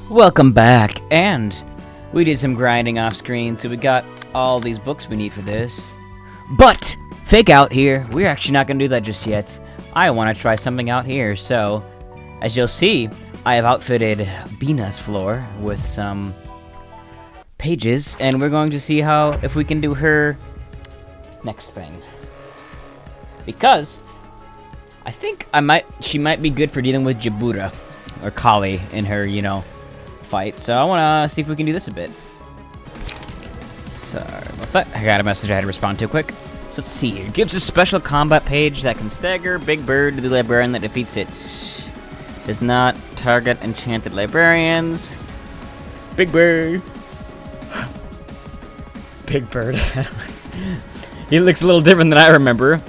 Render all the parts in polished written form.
Welcome back, and we did some grinding off screen, so we got all these books we need for this. But, fake out here, we're actually not going to do that just yet. I want to try something out here, so, as you'll see, I have outfitted Binah's floor with some pages, and we're going to see if we can do her next thing. Because, I think she might be good for dealing with Jabura, or Kali, in her, fight. So I want to see if we can do this a bit. Sorry about that. I got a message I had to respond to quick. So let's see here. Gives a special combat page that can stagger Big Bird to the librarian that defeats it. Does not target enchanted librarians. Big Bird. Big Bird. He looks a little different than I remember.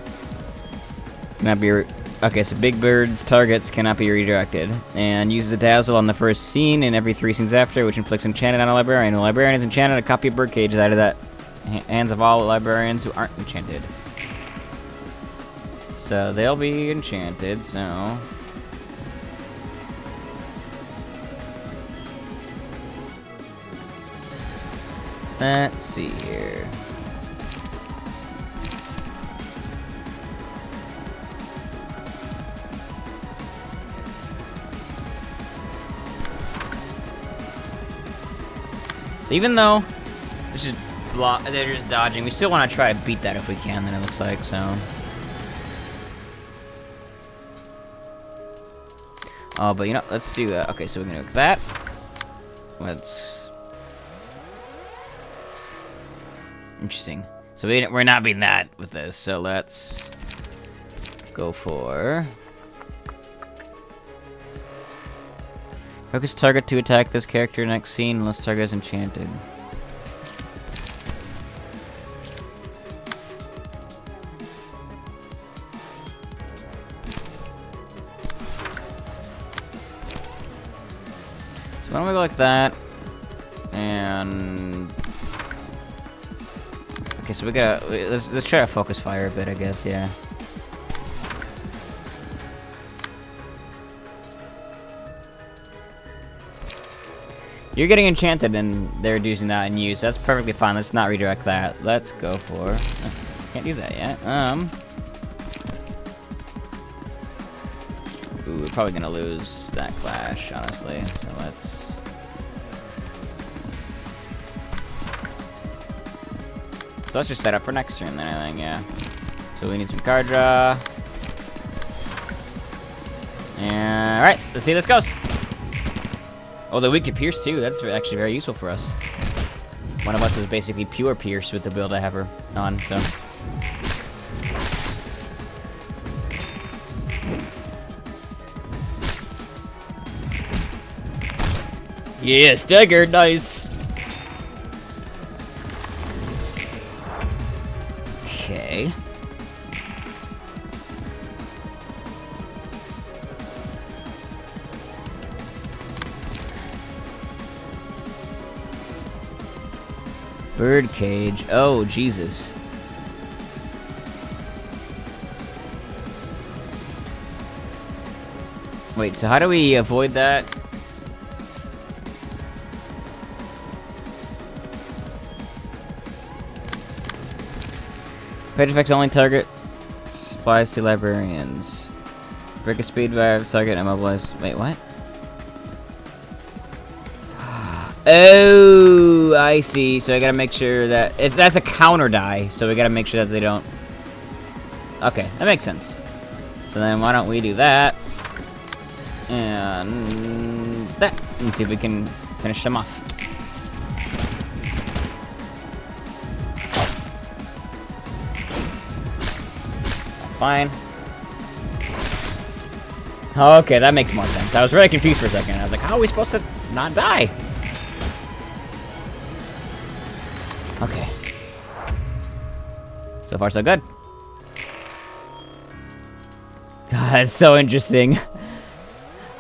Cannot be okay, so Big Bird's targets cannot be redirected, and uses a dazzle on the first scene and every 3 scenes after, which inflicts enchanted on a librarian. The librarian is enchanted, a copy of Birdcage is added that hands of all librarians who aren't enchanted. So they'll be enchanted, so... Let's see here. So even though they're just dodging, we still want to try to beat that if we can, then it looks like, so. Oh, but let's do that. Okay, so we're gonna do that. Interesting. So we're not beating that with this, so let's go for... Focus target to attack this character next scene unless target is enchanted. So why don't we go like that? And okay, so let's try to focus fire a bit, I guess. Yeah. You're getting enchanted, and they're using that in use. That's perfectly fine. Let's not redirect that. Let's go for... Can't use that yet. Ooh, we're probably gonna lose that clash, honestly. So let's... So let's just set up for next turn then, I think, yeah. So we need some card draw. And... Alright, let's see how this goes. Oh, the weak to Pierce, too. That's actually very useful for us. One of us is basically pure Pierce with the build I have her on, so... Yeah, staggered, nice! Okay. Birdcage. Oh, Jesus. Wait, so how do we avoid that? Page effects only target applies to librarians. Break a speed valve, target immobilize. Wait, what? Oh, I see. So I gotta make sure that that's a counter die. So we gotta make sure that they don't. Okay, that makes sense. So then why don't we do that and that, and see if we can finish them off. That's fine. Okay, that makes more sense. I was really confused for a second. I was like, how are we supposed to not die? Okay. So far, so good. God, it's so interesting.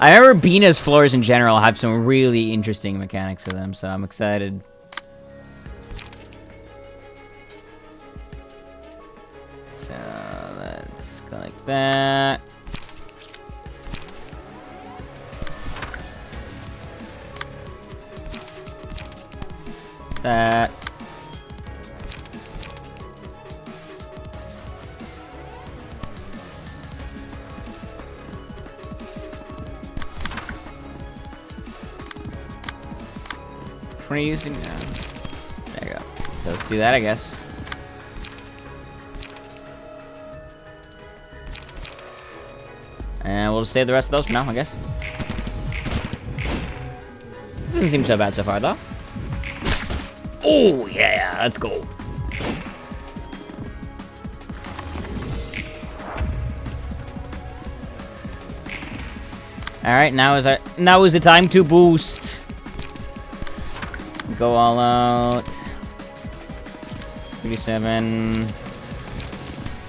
I remember Binah's floors in general have some really interesting mechanics to them, so I'm excited. So let's go like that. that. What are you using? There you go. So let's do that, I guess. And we'll just save the rest of those for now, I guess. Doesn't seem so bad so far, though. Oh, yeah, let's go. Alright, now is the time to boost. Go all out. 37.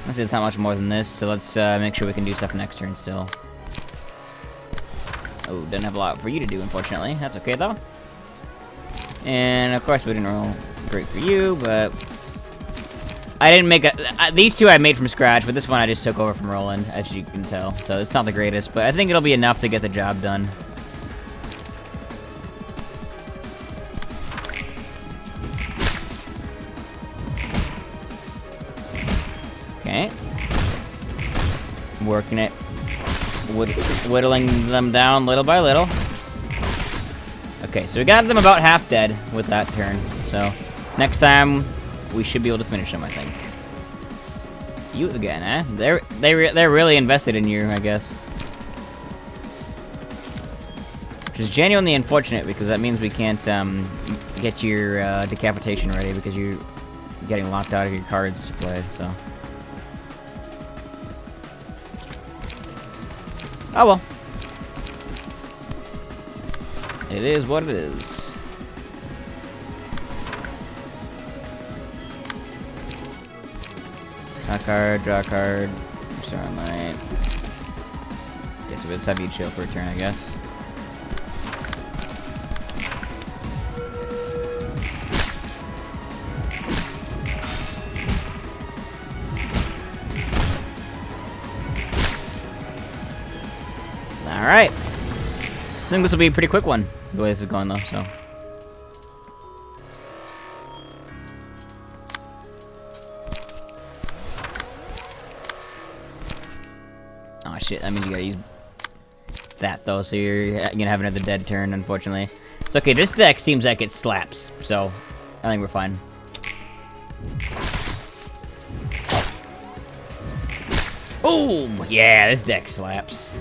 Honestly, it's not much more than this, so let's make sure we can do stuff next turn still. Oh, doesn't have a lot for you to do, unfortunately. That's okay, though. And, of course, we didn't roll great for you, but... I didn't make these two I made from scratch, but this one I just took over from Roland, as you can tell. So it's not the greatest, but I think it'll be enough to get the job done. Okay. Working it. Whittling them down little by little. Okay, so we got them about half dead with that turn. So, next time, we should be able to finish them, I think. You again, eh? They're really invested in you, I guess. Which is genuinely unfortunate, because that means we can't get your decapitation ready, because you're getting locked out of your cards to play, so... Oh well. It is what it is. Draw card. Starlight. Okay, so let's have you chill for a turn, I guess. Alright. I think this will be a pretty quick one, the way this is going, though, so. Oh, shit, that means you gotta use that, though, so you're gonna have another dead turn, unfortunately. It's okay, this deck seems like it slaps, so I think we're fine. Boom! Yeah, this deck slaps.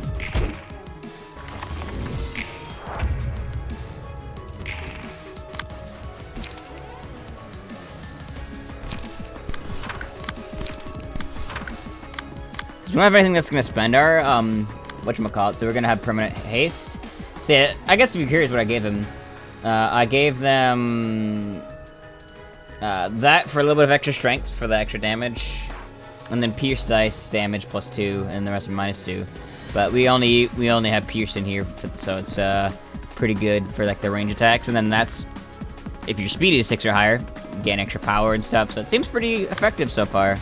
We don't have anything that's gonna spend our, whatchamacallit, so we're gonna have permanent haste. So, I guess if you're curious what I gave them, I gave them, that for a little bit of extra strength for the extra damage, and then pierce dice damage +2, and the rest are -2. But we only have pierce in here, so it's, pretty good for, like, the range attacks, and then that's, if your speed is 6 or higher, you gain extra power and stuff, so it seems pretty effective so far.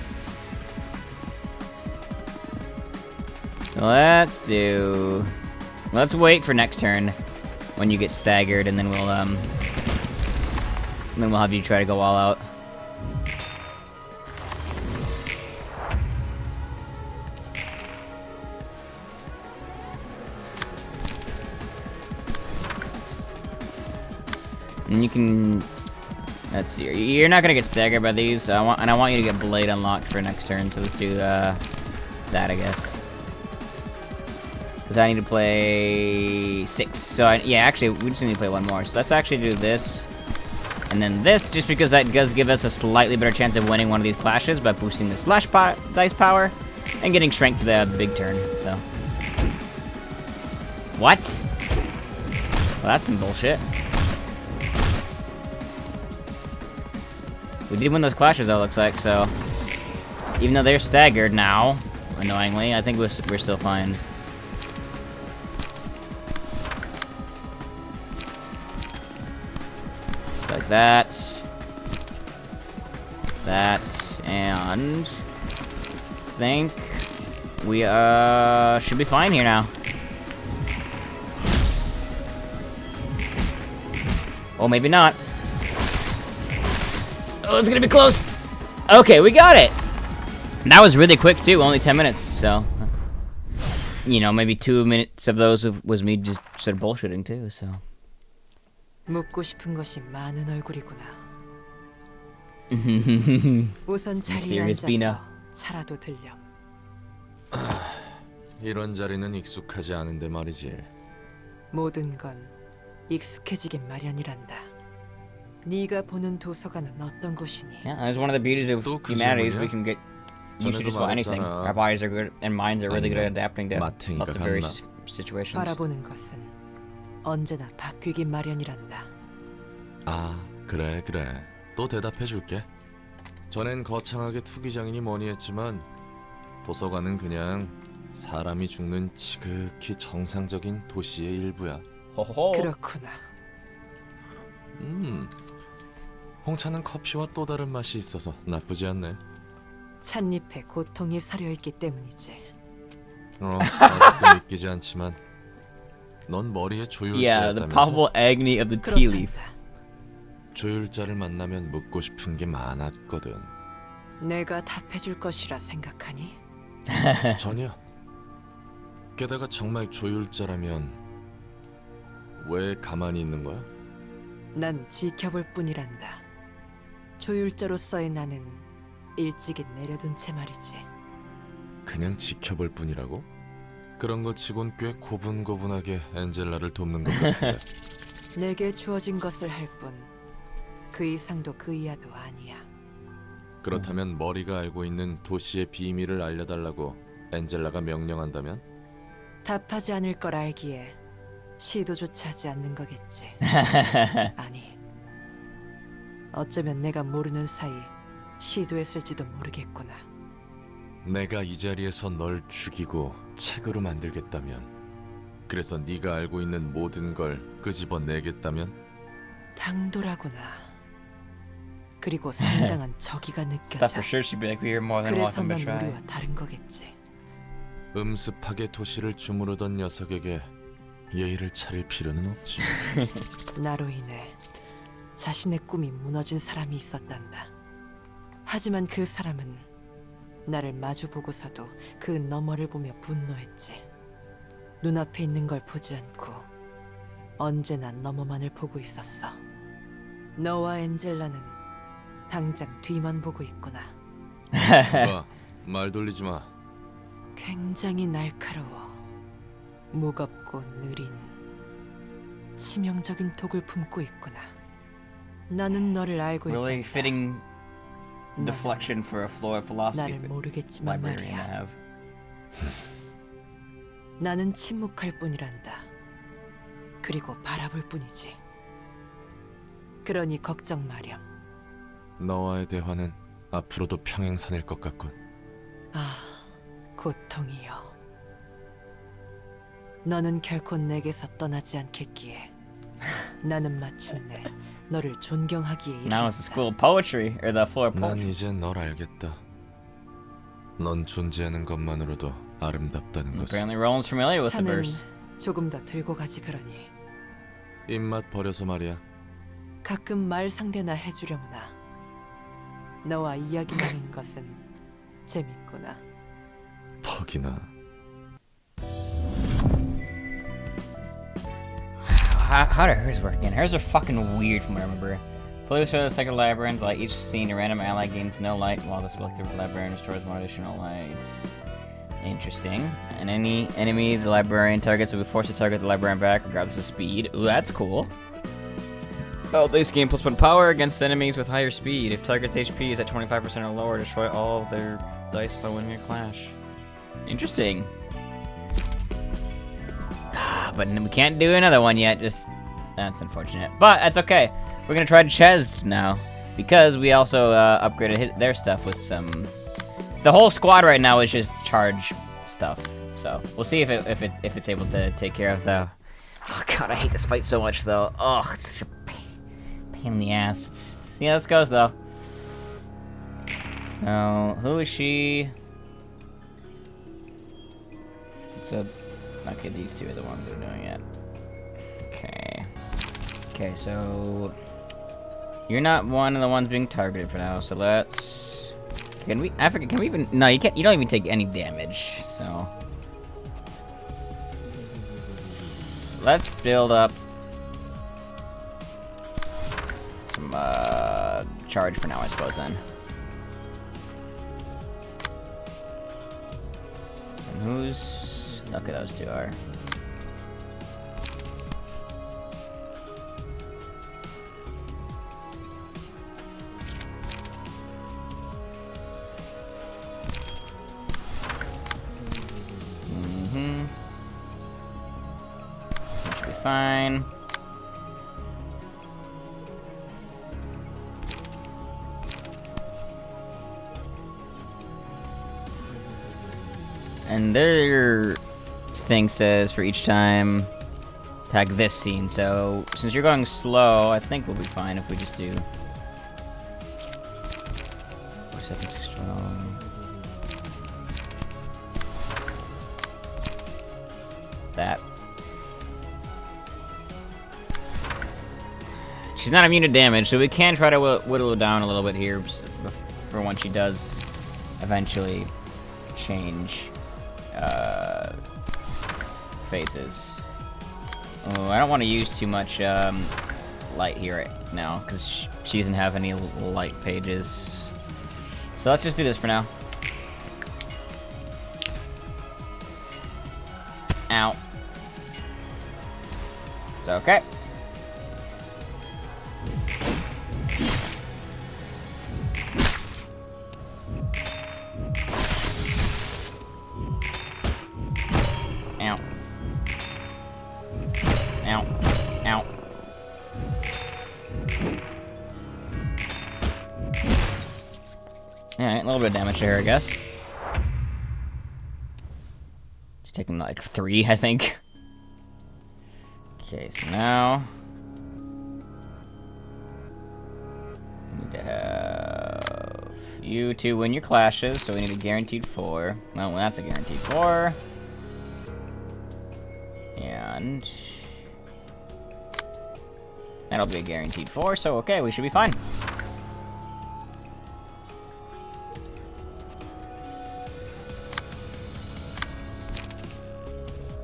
Let's wait for next turn when you get staggered, and then we'll have you try to go all out. And you can, let's see, you're not gonna get staggered by these. I want you to get Blade unlocked for next turn, so let's do that, I guess. Because I need to play 6. So, yeah, actually, we just need to play one more. So let's actually do this. And then this, just because that does give us a slightly better chance of winning one of these clashes by boosting the slash dice power and getting strength for the big turn, so. What? Well, that's some bullshit. We did win those clashes, though, it looks like, so. Even though they're staggered now, annoyingly, I think we're still fine. Like that, and I think we should be fine here now. Oh, maybe not. Oh, it's gonna be close. Okay, we got it. That was really quick too. Only 10 minutes. So, you know, maybe 2 minutes of those was me just sort of bullshitting too. So. 묻고 싶은 것이 많은 얼굴이구나. 우선 자리에 Mysterious 앉아서 Binah. 차라도 들렴. 이런 자리는 익숙하지 않은데 말이지. 모든 건 익숙해지긴 마련이란다. 네가 보는 도서관은 어떤 곳이니? Yeah, that's one of the beauties of 또 그 humanity is 질문이야? we can get used to 전에도 just about anything. 말했잖아. Our bodies are good and minds are really good at 아니면 adapting to 마탱이가 lots of 갔나? various situations. 바라보는 것은 언제나 바뀌긴 마련이란다. 아, 그래. 또 대답해 줄게. 전엔 거창하게 투기장이니 뭐니 했지만 도서관은 그냥 사람이 죽는 지극히 정상적인 도시의 일부야. 호호호. 그렇구나. 홍차는 커피와 또 다른 맛이 있어서 나쁘지 않네. 찻잎에 고통이 서려있기 때문이지. 아직도 믿기지 않지만 넌 머리에 Yeah, the 조율자였다면서? palpable agony of the tea leaf. 그렇단다. 조율자를 만나면 묻고 싶은 게 많았거든. 내가 답해줄 것이라 생각하니? 전혀. 게다가 정말 조율자라면 왜 가만히 있는 거야? 난 지켜볼 뿐이란다. 조율자로서의 나는 일찍이 내려둔 채 말이지. 그냥 지켜볼 뿐이라고? 그런 거 치곤 꽤 고분고분하게 엔젤라를 돕는 것 같은데. 내게 주어진 것을 할 뿐. 그 이상도 그 이하도 아니야. 그렇다면 머리가 알고 있는 도시의 비밀을 알려달라고 엔젤라가 명령한다면? 답하지 않을 걸 알기에 시도조차 하지 않는 거겠지. 아니, 어쩌면 내가 모르는 사이 시도했을지도 모르겠구나. 내가 이 자리에서 널 죽이고 책으로 만들겠다면, 그래서 네가 알고 있는 모든 걸 끄집어내겠다면? 당돌하구나. 그리고 상당한 적이가 Thought 느껴져. for sure she'd be like, we hear more than 그래서 welcome 넌 to try. 우리와 다른 거겠지. 음습하게 도시를 주무르던 녀석에게 예의를 차릴 필요는 없지. 나로 인해 자신의 꿈이 무너진 사람이 있었단다. 하지만 그 사람은 나를 마주보고서도 그 너머를 보며 분노했지. 눈앞에 있는 걸 보지 않고 언제나 너머만을 보고 있었어. 너와 엔젤라는 당장 뒤만 보고 있구나. 봐, 말 돌리지 마. 굉장히 날카로워. 무겁고 느린 치명적인 독을 품고 있구나. 나는 너를 알고 Really 있단다. fitting deflection for a floor of philosophy 나를 모르겠지만 librarian to 말이야. have. 나는 침묵할 뿐이란다. 그리고 바라볼 뿐이지. 그러니 걱정 마렴. 너와의 대화는 앞으로도 평행선일 것 같군. 아, 고통이여. 너는 결코 내게서 떠나지 않겠기에 나는 마침내 너를 존경하기에 Now it's the school 이르렀다. of poetry, or the floor of 난 poetry. 이제 널 알겠다. 넌 존재하는 것만으로도 아름답다는 것을. Apparently Roland's familiar with the 차는 verse. 조금 더 들고 가지 그러니. 입맛 버려서 말이야. 가끔 말 상대나 해주려무나. 너와 이야기 나누는 것은 재밌구나. 퍽이나. How did hers work again? Hers are fucking weird from what I remember. Police show the second librarians light. Each scene, a random ally gains no light, while the selective librarian destroys more additional lights. Interesting. And any enemy the librarian targets will be forced to target the librarian back, regardless of speed. Ooh, that's cool. Oh, this game +1 power against enemies with higher speed. If target's HP is at 25% or lower, destroy all of their dice by winning a clash. Interesting. But we can't do another one yet. Just that's unfortunate, but that's okay. We're gonna try Ches now because we also upgraded their stuff with some. The whole squad right now is just charge stuff, so we'll see if it's able to take care of the. Oh god, I hate this fight so much though. Oh, it's such a pain in the ass. See how this goes though. So who is she? So. Okay, these two are the ones that are doing it. Okay. Okay, so... You're not one of the ones being targeted for now, so let's... Can we... I forget, can we even... No, you can't... You don't even take any damage, so... Let's build up... some, charge for now, I suppose, then. And who's... Okay, those two are... That should be fine. And their thing says for each time, tag this scene. So since you're going slow, I think we'll be fine if we just do 4, 7, 6, 12. That. She's not immune to damage, so we can try to whittle her down a little bit here for when she does eventually change faces. Oh, I don't want to use too much light here right now, because she doesn't have any light pages. So let's just do this for now. Ow. It's okay. Ow. Ow. Ow. Alright, a little bit of damage here, I guess. She's taking like 3, I think. Okay, so now... we need to have you two win your clashes, so we need a guaranteed 4. Well, that's a guaranteed 4. And... that'll be a guaranteed 4, so okay, we should be fine.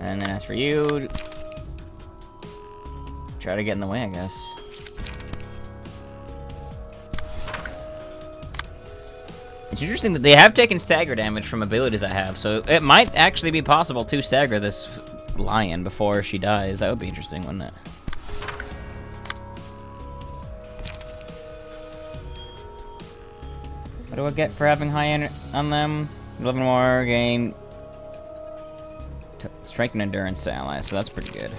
And then as for you... try to get in the way, I guess. It's interesting that they have taken stagger damage from abilities I have, so it might actually be possible to stagger this lion before she dies. That would be interesting, wouldn't it? What do I get for having high on them? 11 more, gain strength and endurance to allies, so that's pretty good.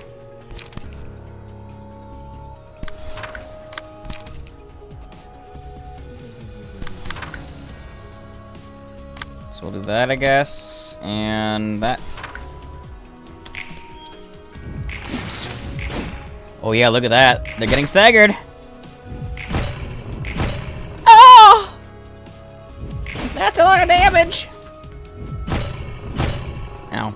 So we'll do that, I guess, and that. Oh yeah, look at that. They're getting staggered. Oh! That's a lot of damage. Ow.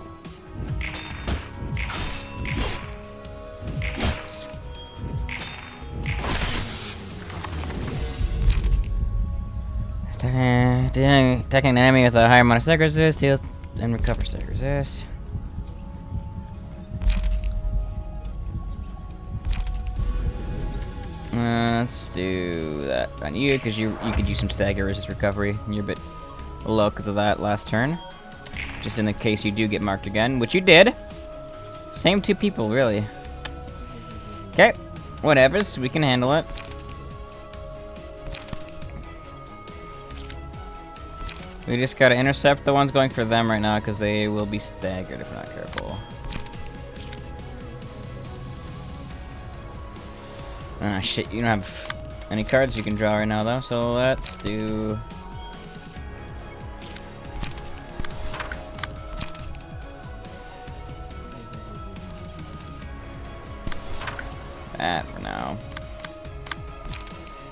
Attacking an enemy with a higher amount of stagger resist, heals and recover stagger resist. Let's do that on you, because you could use some stagger resist recovery. You're a bit low because of that last turn. Just in the case you do get marked again, which you did. Same 2 people, really. Okay, whatevers, we can handle it. We just gotta intercept the ones going for them right now, because they will be staggered if we're not careful. Ah, shit, you don't have any cards you can draw right now, though, so let's do... that for now.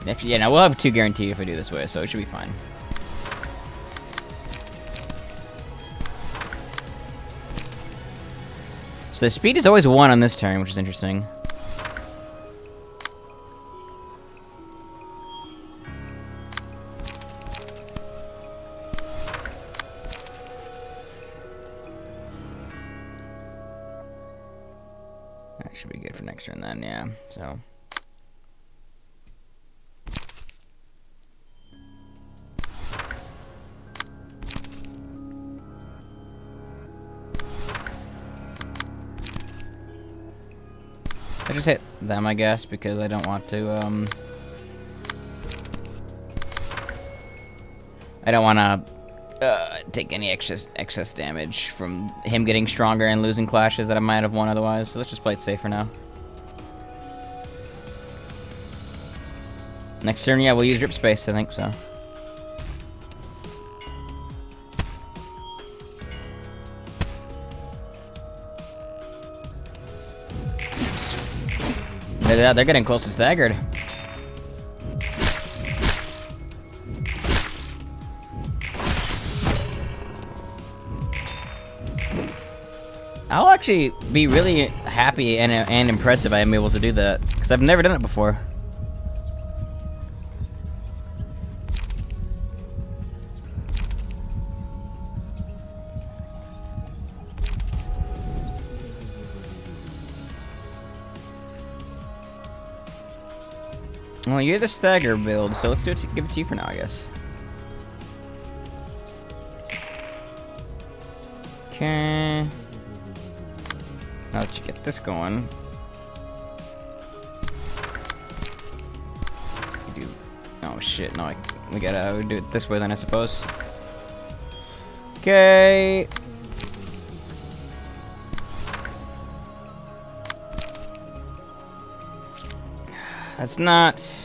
Actually, yeah, now we'll have 2 guaranteed if we do this way, so it should be fine. So the speed is always 1 on this turn, which is interesting. next turn then, yeah. So. I just hit them, I guess, because I don't want to, I don't want to take any excess damage from him getting stronger and losing clashes that I might have won otherwise. So let's just play it safe for now. Next turn, yeah, we'll use Rip Space, I think so. They're getting close to staggered. I'll actually be really happy and impressed if I am able to do that, because I've never done it before. Well, you're the stagger build, so let's do it. Give it to you for now, I guess. Okay. Now that you get this going, you do. Oh shit! No, we gotta do it this way then, I suppose. Okay. That's not...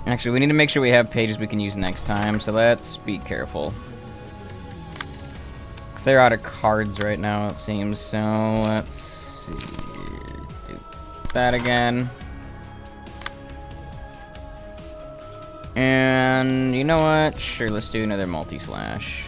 Actually, we need to make sure we have pages we can use next time, so let's be careful. Because they're out of cards right now, it seems, so let's see... Let's do that again. And you know what? Sure, let's do another multi-slash.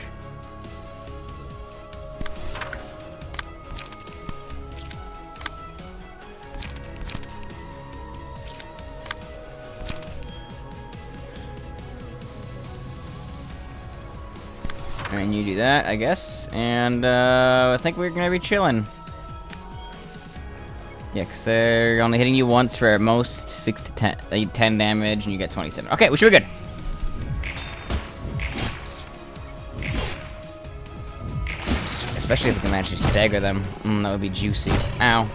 And you do that, I guess. And I think we're gonna be chilling. Yeah, because they're only hitting you once for at most 6 to 10 damage, and you get 27. Okay, we should be good. Especially if we can manage to stagger them. That would be juicy. Ow.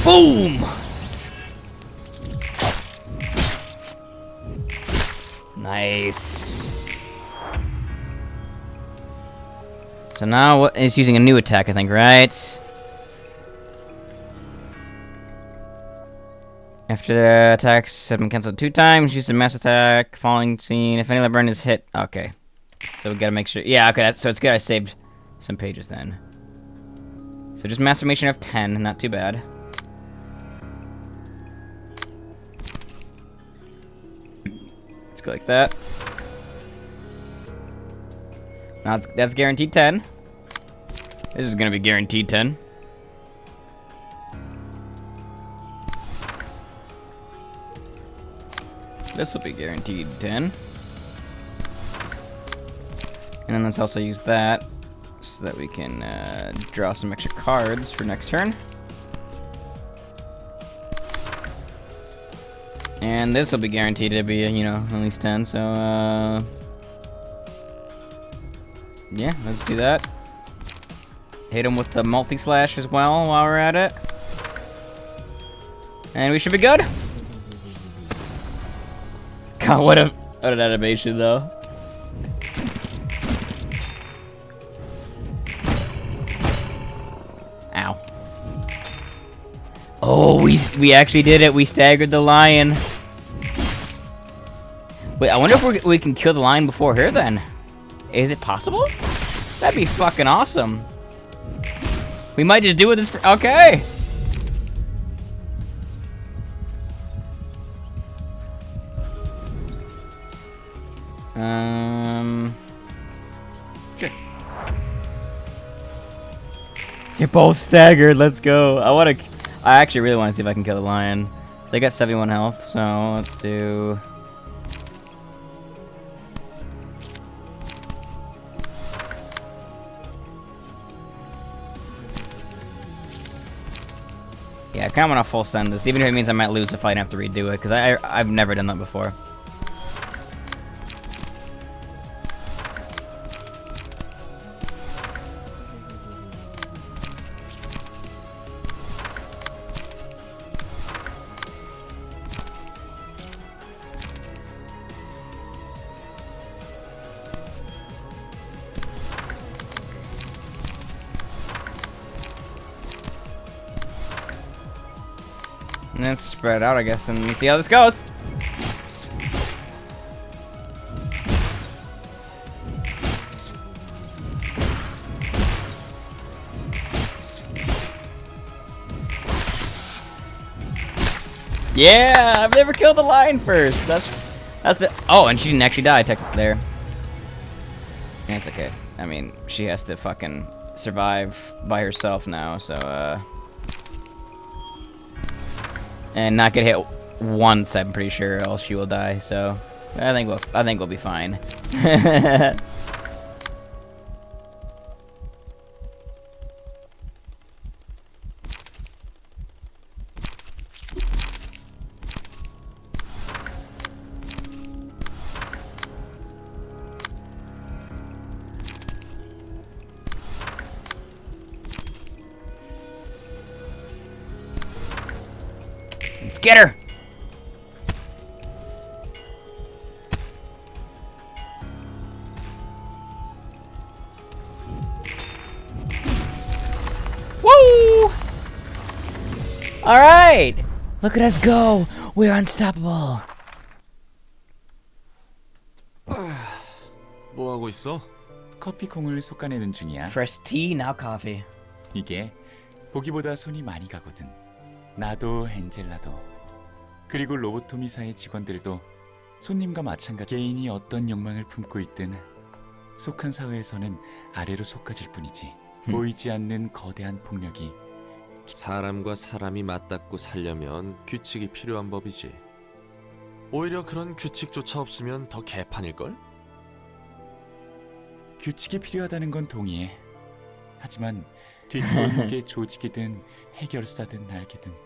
Boom! Nice. So now it's using a new attack, I think, right? After the attacks have been cancelled 2 times, use the mass attack, falling scene. If any Librarian is hit, okay. So we gotta make sure. Yeah, okay. So it's good. I saved some pages then. So just mass formation of 10, not too bad. Go like that. Now that's guaranteed 10. This is gonna be guaranteed 10. This will be guaranteed 10. And then let's also use that so that we can draw some extra cards for next turn. And this will be guaranteed to be, you know, at least 10, so, yeah, let's do that. Hit him with the multi-slash as well while we're at it. And we should be good. God, what an animation, though. Ow. Oh, we actually did it. We staggered the lion. Wait, I wonder if we can kill the lion before her then. Is it possible? That'd be fucking awesome. We might just do it this for... Okay. Sure. You're both staggered. Let's go. I actually really want to see if I can kill the lion. So they got 71 health, so let's do... Yeah, I kind of want to full send this, even if it means I might lose the fight and have to redo it, because I've never done that before. And then spread out, I guess, and see how this goes. Yeah, I've never killed the lion first. That's it. Oh, and she didn't actually die there. That's okay. I mean, she has to fucking survive by herself now, so and not get hit once, I'm pretty sure, else she will die. So I think we'll be fine. Let's get her! Woo! Alright! Look at us go! We're unstoppable! 뭐 하고 있어? 커피콩을 솎아내는 중이야. Fresh tea, now coffee. 이게 보기보다 손이 많이 가거든. 나도 엔젤라도 그리고 로보토미사의 직원들도 손님과 마찬가지 개인이 어떤 욕망을 품고 있든 속한 사회에서는 아래로 속아질 뿐이지. 보이지 않는 거대한 폭력이 사람과 사람이 맞닿고 살려면 규칙이 필요한 법이지. 오히려 그런 규칙조차 없으면 더 개판일걸? 규칙이 필요하다는 건 동의해. 하지만 뒷골목의 조직이든 해결사든 날개든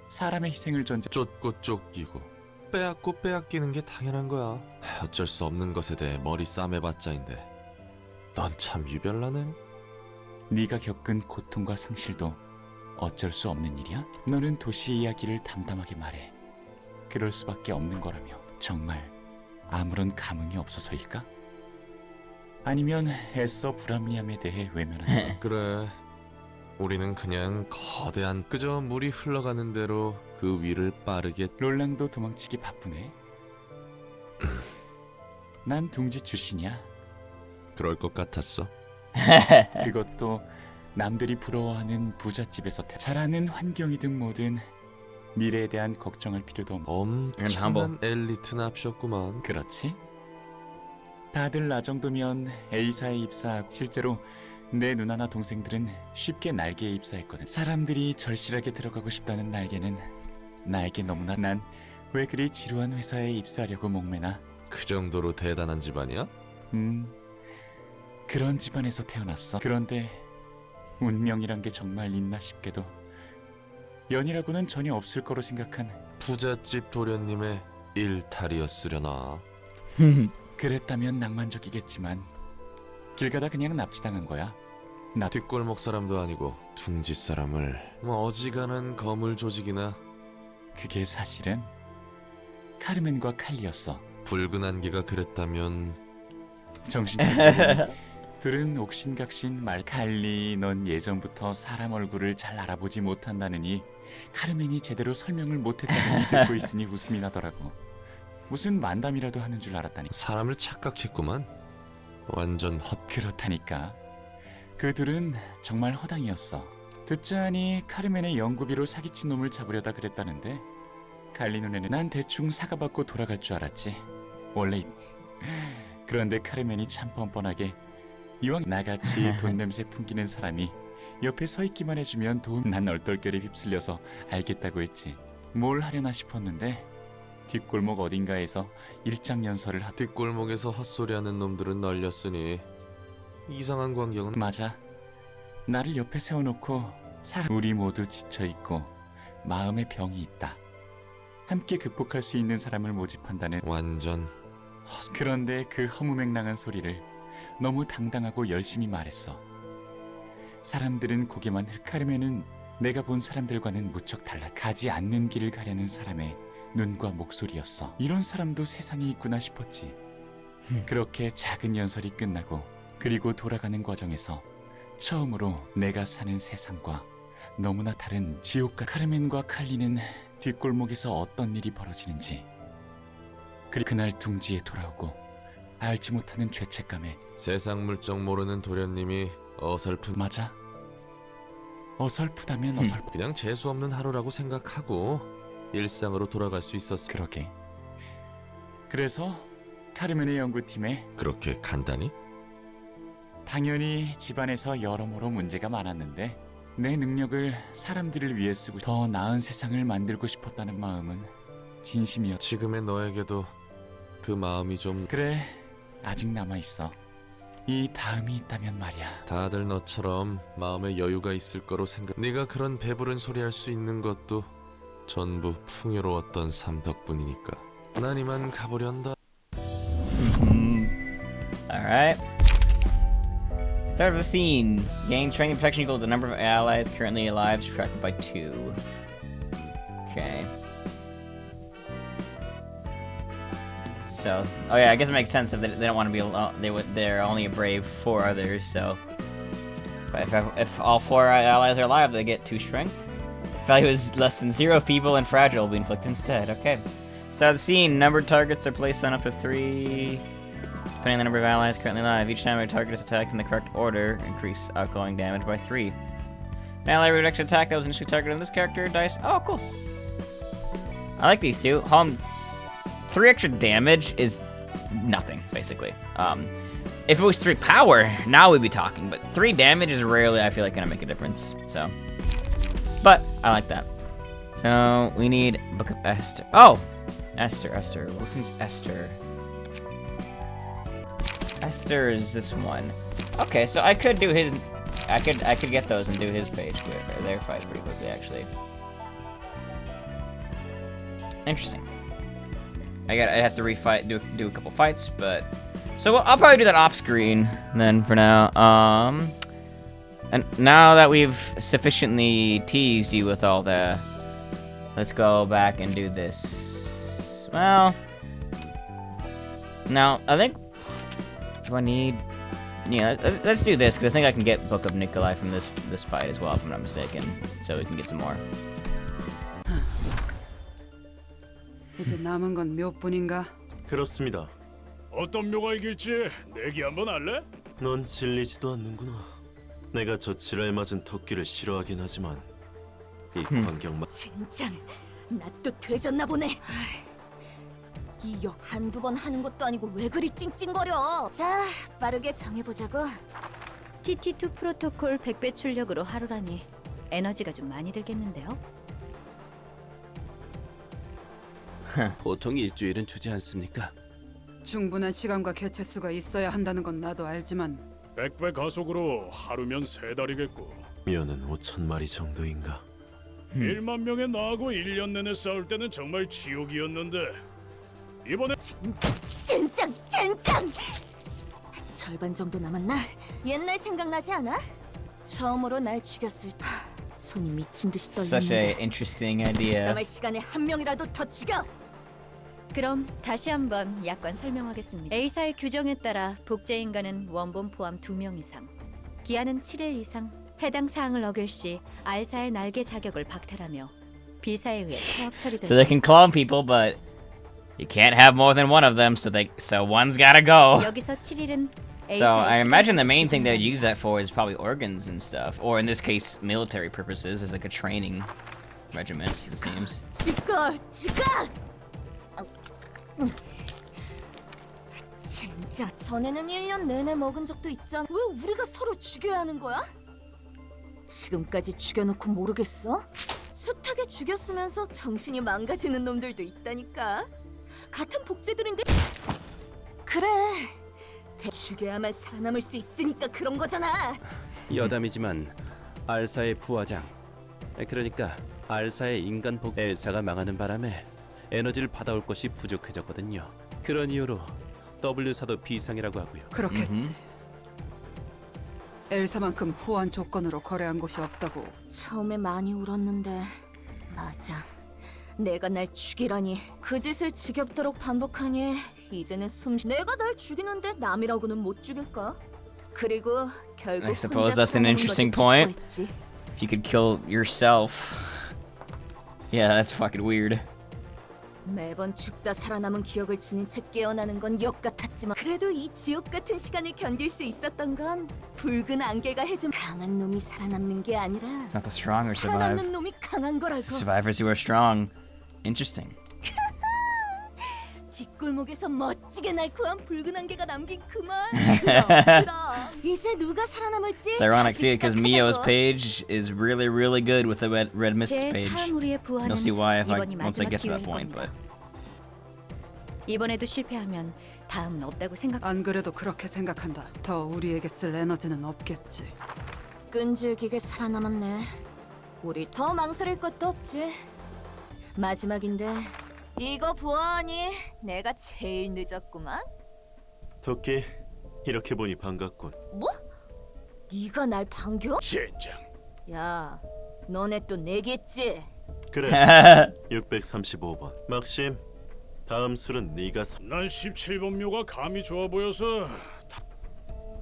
사람의 희생을 전제 쫓고 쫓기고 빼앗고 빼앗기는 게 당연한 거야. 어쩔 수 없는 것에 대해 머리 싸매봤자인데 넌 참 유별나네. 네가 겪은 고통과 상실도 어쩔 수 없는 일이야? 너는 도시 이야기를 담담하게 말해. 그럴 수밖에 없는 거라며. 정말 아무런 감흥이 없어서일까? 아니면 애써 불합리함에 대해 외면하는 거. 그래, 우리는 그냥 거대한 그저 물이 흘러가는 대로 그 위를 빠르게. 롤랑도 도망치기 바쁘네. 난 둥지 출신이야. 그럴 것 같았어. 그것도 남들이 부러워하는 부잣집에서 잘하는 환경이든 뭐든 미래에 대한 걱정할 필요도 없고. 엄청난 엘리트 납셨구만. 그렇지? 다들 나 정도면 A사에 입사하고 실제로 내 누나나 동생들은 쉽게 날개에 입사했거든. 사람들이 절실하게 들어가고 싶다는 날개는 나에게 너무나. 난 왜 그리 지루한 회사에 입사하려고 목매나? 그 정도로 대단한 집안이야? 그런 집안에서 태어났어. 그런데 운명이란 게 정말 있나 싶게도 연이라고는 전혀 없을 거로 생각한. 부잣집 도련님의 일탈이었으려나. 그랬다면 낭만적이겠지만 길 가다 그냥 납치당한 거야. 나 뒷골목 사람도 아니고 둥지 사람을 어지간한 거물 조직이나. 그게 사실은 카르멘과 칼리였어. 붉은 안개가 그랬다면 정신 차리고 둘은 옥신각신 말. 칼리, 넌 예전부터 사람 얼굴을 잘 알아보지 못한다느니 카르멘이 제대로 설명을 못했다느니 듣고 있으니 웃음이 나더라고. 무슨 만담이라도 하는 줄 알았다니. 사람을 착각했구만. 완전 헛. 그렇다니까. 그 둘은 정말 허당이었어. 듣자하니 카르멘의 연구비로 사기친 놈을 잡으려다 그랬다는데 칼리 눈에는 난 대충 사과받고 돌아갈 줄 알았지. 원래. 그런데 카르멘이 참 뻔뻔하게 이왕 나같이 돈 냄새 풍기는 사람이 옆에 서 있기만 해주면 도움. 난 얼떨결에 휩쓸려서 알겠다고 했지. 뭘 하려나 싶었는데 뒷골목 어딘가에서 일장연설을 뒷골목에서 헛소리하는 놈들은 널렸으니 이상한 광경은. 맞아. 나를 옆에 세워놓고 우리 모두 지쳐있고 마음의 병이 있다. 함께 극복할 수 있는 사람을 모집한다는 완전 그런데 그 허무맹랑한 소리를 너무 당당하고 열심히 말했어. 사람들은 고개만 카르멘은 내가 본 사람들과는 무척 달라 가지 않는 길을 가려는 사람의 눈과 목소리였어. 이런 사람도 세상에 있구나 싶었지. 그렇게 작은 연설이 끝나고 그리고 돌아가는 과정에서 처음으로 내가 사는 세상과 너무나 다른 지옥과 카르멘과 칼리는 뒷골목에서 어떤 일이 벌어지는지 그리고 그날 둥지에 돌아오고 알지 못하는 죄책감에 세상 물정 모르는 도련님이 어설픈 맞아. 어설프다면 어설프. 그냥 재수 없는 하루라고 생각하고 일상으로 돌아갈 수 있었어. 그러게. 그래서 카르멘의 연구팀에 그렇게 간단히? 당연히 집안에서 여러모로 문제가 많았는데 내 능력을 사람들을 위해 쓰고 더 나은 세상을 만들고 싶었다는 마음은 진심이었지. 지금의 너에게도 그 마음이 좀 그래, 아직 남아있어. 이 다음이 있다면 말이야. 다들 너처럼 마음에 여유가 있을 거로 생각. 네가 그런 배부른 소리 할 수 있는 것도 전부 풍요로웠던 삶 덕분이니까. 난 이만 가보련다. Alright. Start of the scene. Gain strength and protection equal to the number of allies currently alive, subtracted by 2. Okay. So, oh yeah, I guess it makes sense if they don't want to be alone. They're only a brave 4 others, so. But if all 4 allies are alive, they get 2 strength. Value is less than 0 if people and fragile will be inflicted instead. Okay. Start of the scene. Numbered targets are placed on up to 3. Depending on the number of allies currently alive, each time a target is attacked in the correct order, increase outgoing damage by 3. An ally rejects an attack that was initially targeted on this character, dice. Oh, cool. I like these two. 3 extra damage is nothing, basically. If it was 3 power, now we'd be talking, but 3 damage is rarely, I feel like, gonna make a difference, so. But, I like that. So, we need Book of Esther. Oh! Esther. Which one's Esther? Esther is this one. Okay, so I could do his... I could get those and do his page quick, or their fight pretty quickly, actually. Interesting. I'd have to refight, do a couple fights, but... So I'll probably do that off screen, then, for now. And now that we've sufficiently teased you with all the... Let's go back and do this. Well... Now, I think... Do I need... Yeah, let's do this, because I think I can get Book of Nikolai from this fight as well, if I'm not mistaken. So we can get some more. 이제 남은 건 몇 분인가? 그렇습니다. 어떤 묘가 이길지 내기 한번 할래? 넌 질리지도 않는구나. 내가 저 지랄 맞은 토끼를 싫어하긴 하지만 이 광경만 젠장, 나 또 되졌나 보네. 이 역 한두 번 하는 것도 아니고 왜 그리 찡찡거려. 자, 빠르게 정해보자고. TT2 프로토콜 100배 출력으로 하루라니 에너지가 좀 많이 들겠는데요? 보통 일주일은 주지 않습니까? 충분한 시간과 개체수가 있어야 한다는 건 나도 알지만 100배 가속으로 하루면 3달이겠고 미어는 5,000마리 정도인가. 1만 명의 나하고 1년 내내 싸울 때는 정말 지옥이었는데 이번에 젠장! 절반 정도 남았나? 옛날 생각나지 않아? 처음으로 날 죽였을 때 손이 미친 듯이 Such 떨리는데 a interesting idea. 남을 시간에 한 명이라도 더 죽여! 그럼 다시 한번 약관 설명하겠습니다. A사의 규정에 따라 복제 인간은 원본 포함 2명 이상, 기한은 7일 이상, 해당 사항을 어길 시 R사의 날개 자격을 박탈하며 B사에 의해 파업 처리된다. So they can clone people, but you can't have more than one of them, so one's gotta go. 여기서 7일은 So I imagine the main thing they would use that for is probably organs and stuff, or in this case, military purposes, as like a training regiment, it seems. 죽어! 젠장, 전에는 1년 내내 먹은 적도 있잖아. 왜 우리가 서로 죽여야 하는 거야? 지금까지 죽여놓고 모르겠어? 숱하게 죽였으면서 정신이 망가지는 놈들도 있다니까. 같은 복제들인데 그래, 죽여야만 살아남을 수 있으니까 그런 거잖아. 여담이지만 알사의 부하장 그러니까 알사의 인간 복 엘사가 망하는 바람에 에너지를 받아올 것이 부족해졌거든요. 그런 이유로 W사도 비상이라고 하고요. 그렇겠지. 엘사만큼 후한 조건으로 거래한 곳이 없다고. 처음에 많이 울었는데 맞아. 내가 날 죽이라니 그 짓을 지겹도록 반복하니 이제는 내가 날 죽이는데 남이라고는 못 죽일까? 그리고 결국 I suppose that's an interesting point. If you could kill yourself. Yeah, that's fucking weird. 매번 죽다 살아남은 기억을 지닌 채 깨어나는 건 역 같았지만 그래도 이 지옥 같은 시간을 견딜 수 있었던 건 붉은 안개가 해준 강한 놈이 살아남는 게 아니라 It's not the strong who survive. 살아남는 놈이 강한 거라고. Survivors who are strong. Interesting. 뒷골목에서 멋지게 날코한 붉은 안개가 남긴 그 말. 그럼 이제 누가 살아남을지. It's ironic 다시 too, because Mio's 시작하자고. page is really, really good with the red mists 제 page. 사무리의 부활은 You'll see why if 이번이 once I 마지막 get to that 기회일 point. 겁니다. But 이번에도 실패하면 다음은 없다고 생각. 안 그래도 그렇게 생각한다. 더 우리에게 쓸 에너지는 없겠지. 끈질기게 살아남았네. 우리 더 망설일 것도 없지. 마지막인데 이거 보아하니 내가 제일 늦었구만. 토끼, 이렇게 보니 반갑군. 뭐? 네가 날 반겨? 젠장. 야, 너네 또 내겠지? 그래, 635번. 막심, 다음 술은 네가 사. 난 17번 묘가 감이 좋아 보여서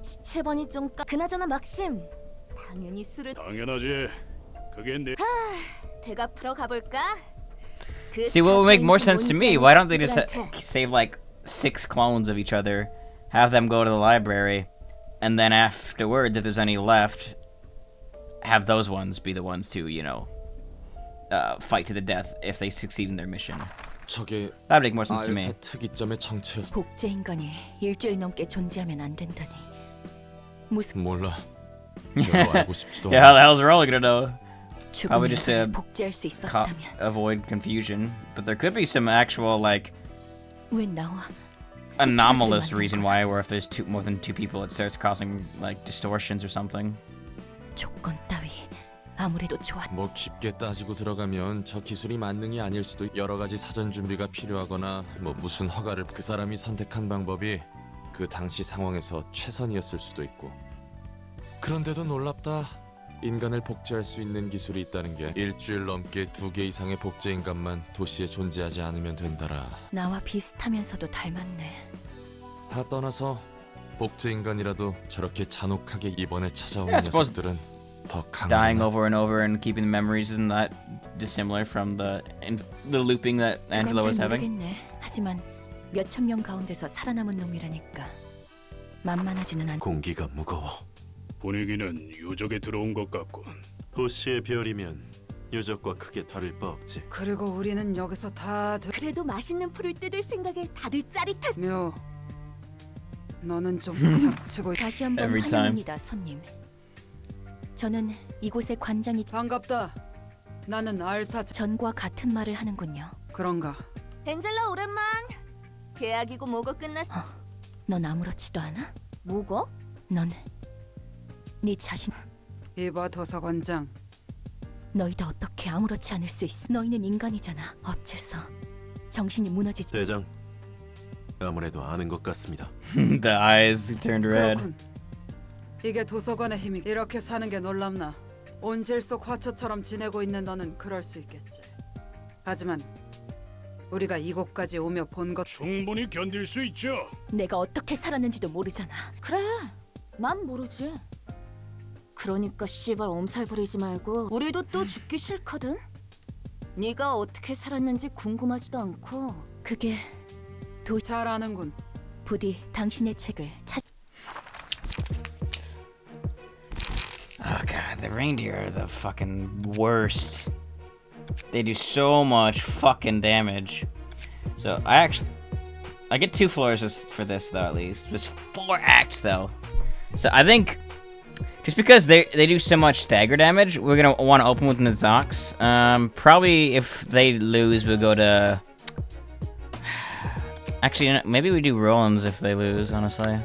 17번이 좀 그나저나 막심. 당연히 술을 당연하지. 그게 내 대각 풀어 가볼까? 그 see, what would make more 사소인지 sense to me? 뭔지 Why 아는 don't they just 새끼들한테. save like 6 clones of each other, have them go to the library, and then afterwards, if there's any left, have those ones be the ones to, you know, fight to the death if they succeed in their mission. 저게 That'd make more sense to me. 알사 특이점의 정체였어. 복제 인간이 일주일 넘게 존재하면 안 된다니. 무슨 몰라. 별로 알고 싶지도 Yeah, how the 않아. hell's Rolly gonna know? I would 죽은 just 인간을 복제할 수 있었다면 avoid confusion, but there could be some actual like 왜 나와? anomalous 스크래치를 reason 만든 why, where if there's more than 2 people, it starts causing like distortions or something. 거야. 조건 따위 아무래도 좋아. 뭐 깊게 따지고 들어가면 저 기술이 만능이 아닐 수도 여러 가지 사전 준비가 필요하거나 뭐 무슨 허가를 그 사람이 선택한 방법이 그 당시 상황에서 최선이었을 수도 있고. 그런데도 놀랍다. 인간을 복제할 수 있는 기술이 있다는 게 일주일 넘게 2개 이상의 복제 인간만 도시에 존재하지 않으면 된다라. 나와 비슷하면서도 닮았네. 다 떠나서 복제 인간이라도 저렇게 잔혹하게 이번에 찾아오는 Yeah, I suppose 녀석들은 더 Dying 강하구나. over and over and keeping the memories isn't that dissimilar from the looping that Angela 그건 was 잘 having? 모르겠네. 하지만 몇천 명 가운데서 살아남은 놈이라니까 만만하지는 않. 공기가 무거워. 분위기는 유적에 들어온 것 같군. 도시의 별이면 유적과 크게 다를 바 없지. 그리고 우리는 여기서 다 그래도 맛있는 풀을 뜯을 생각에 다들 짜릿하지. 묘. 너는 좀 닥치고. 다시 한번 Every time. 환영합니다, 손님. 저는 이곳의 관장이 반갑다. 나는 알사. 전과 같은 말을 하는군요. 그런가? 엔젤라 오랜만. 계약이고 뭐고 끝났어. 넌 아무렇지도 않아? 뭐고? 넌 네 자신. 이봐 도서관장. 너희도 어떻게 아무렇지 않을 수 있어? 너희는 인간이잖아. 어째서 정신이 무너지지? 대장, 아무래도 아는 것 같습니다. The eyes turned red. 그렇군. 이게 도서관의 힘이. 이렇게 사는 게 놀랍나? 온실 속 화초처럼 지내고 있는 너는 그럴 수 있겠지. 하지만 우리가 이곳까지 오며 본 것. 충분히 견딜 수 있죠. 내가 어떻게 살았는지도 모르잖아. 그래. 난 모르지. 그러니까 씨발 엄살 부리지 말고 우리도 또 죽기 싫거든. 네가 어떻게 살았는지 궁금하지도 않고. 그게 잘 아는군. 부디 당신의 책을 찾. Oh god, the reindeer are the fucking worst. They do so much fucking damage. So I get 2 floors for this though, at least. There's 4 acts though. So I think just because they do so much stagger damage, we're gonna want to open with Nazox. Probably if they lose, we'll go to. Actually, maybe we do Rollins if they lose. Honestly,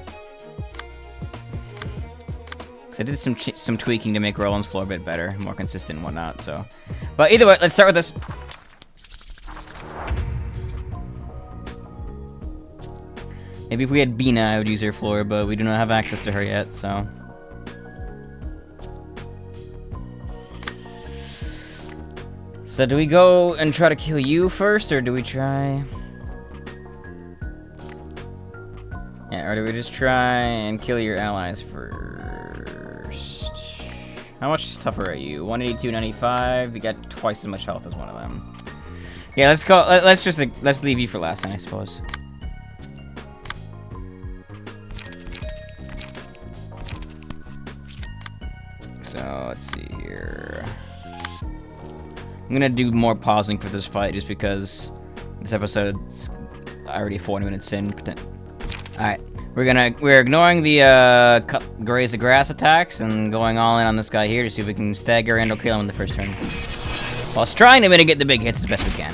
because So I did some tweaking to make Roland's floor a bit better, more consistent and whatnot, so. But either way, let's start with this. Maybe if we had Binah, I would use her floor, but we do not have access to her yet, so. So do we go and try to kill you first, or do we try... Yeah, or do we just try and kill your allies first? How much tougher are you? 182, 95. You got twice as much health as one of them. Yeah, let's go. Let's leave you for last then, I suppose. So let's see here. I'm gonna do more pausing for this fight just because this episode's already 40 minutes in. Alright, we're ignoring the graze the grass attacks and going all in on this guy here to see if we can stagger and or kill him in the first turn. Whilst trying to mitigate the big hits as best we can.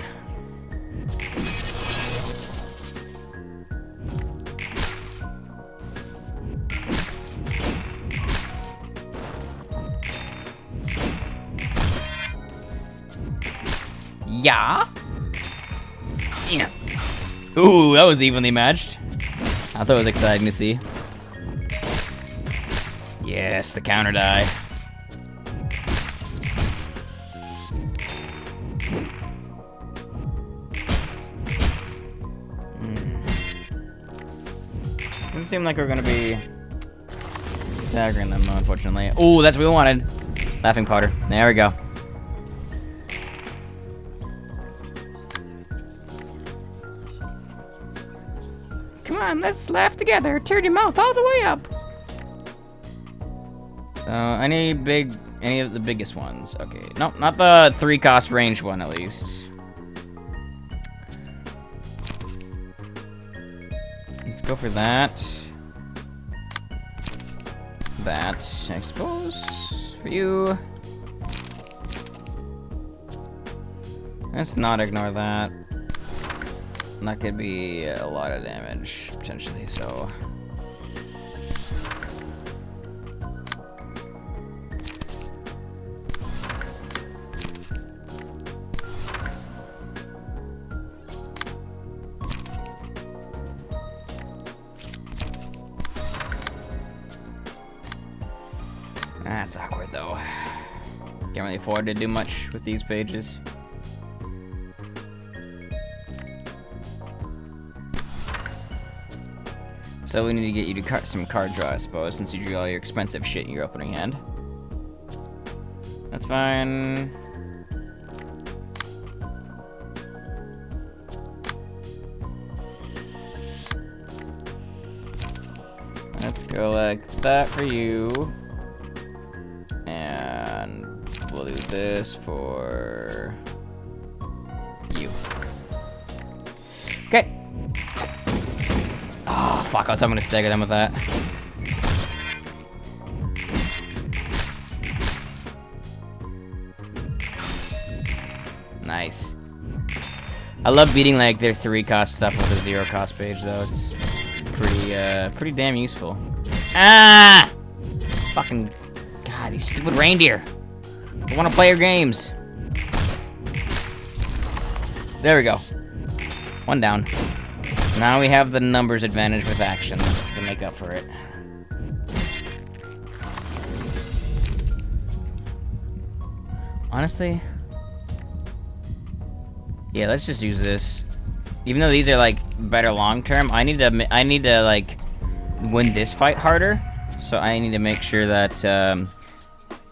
Yeah. Yeah. Ooh, that was evenly matched. I thought it was exciting to see. Yes, the counter die. Doesn't seem like we're gonna be staggering them, unfortunately. Ooh, that's what we wanted. Laughing powder. There we go. Come on, let's laugh together. Turn your mouth all the way up. So, any of the biggest ones. Okay, nope, not the 3-cost range one at least. Let's go for that. That, I suppose, for you. Let's not ignore that. That could be a lot of damage, potentially, so... That's awkward, though. Can't really afford to do much with these pages. So we need to get you to some card draw, I suppose, since you drew all your expensive shit in your opening hand. That's fine. Let's go like that for you. And we'll do this for you. Okay. Oh, fuck, I was hoping to stagger them with that. Nice. I love beating, like, their 3-cost stuff with a 0-cost page, though. It's pretty damn useful. Ah! Fucking... God, these stupid reindeer. I want to play your games. There we go. One down. Now we have the numbers advantage with actions to make up for it. Honestly, yeah, let's just use this. Even though these are like better long term, I need to like win this fight harder. So I need to make sure that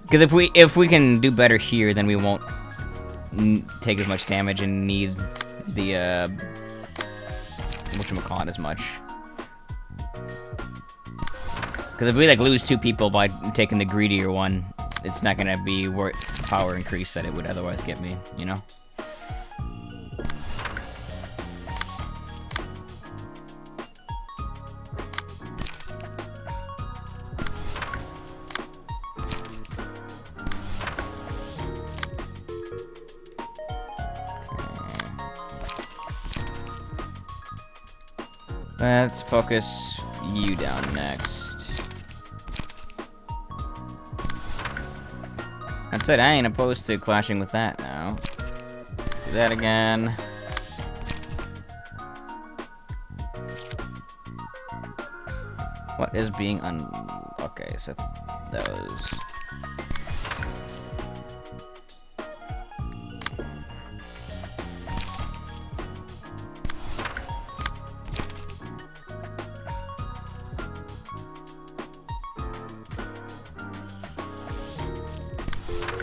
because if we can do better here, then we won't take as much damage and need the whatchamacallit as much. Because if we like lose 2 people by taking the greedier one, it's not gonna be worth the power increase that it would otherwise get me, you know? Let's focus you down next. That said, I ain't opposed to clashing with that now. Do that again. What is being okay, so those.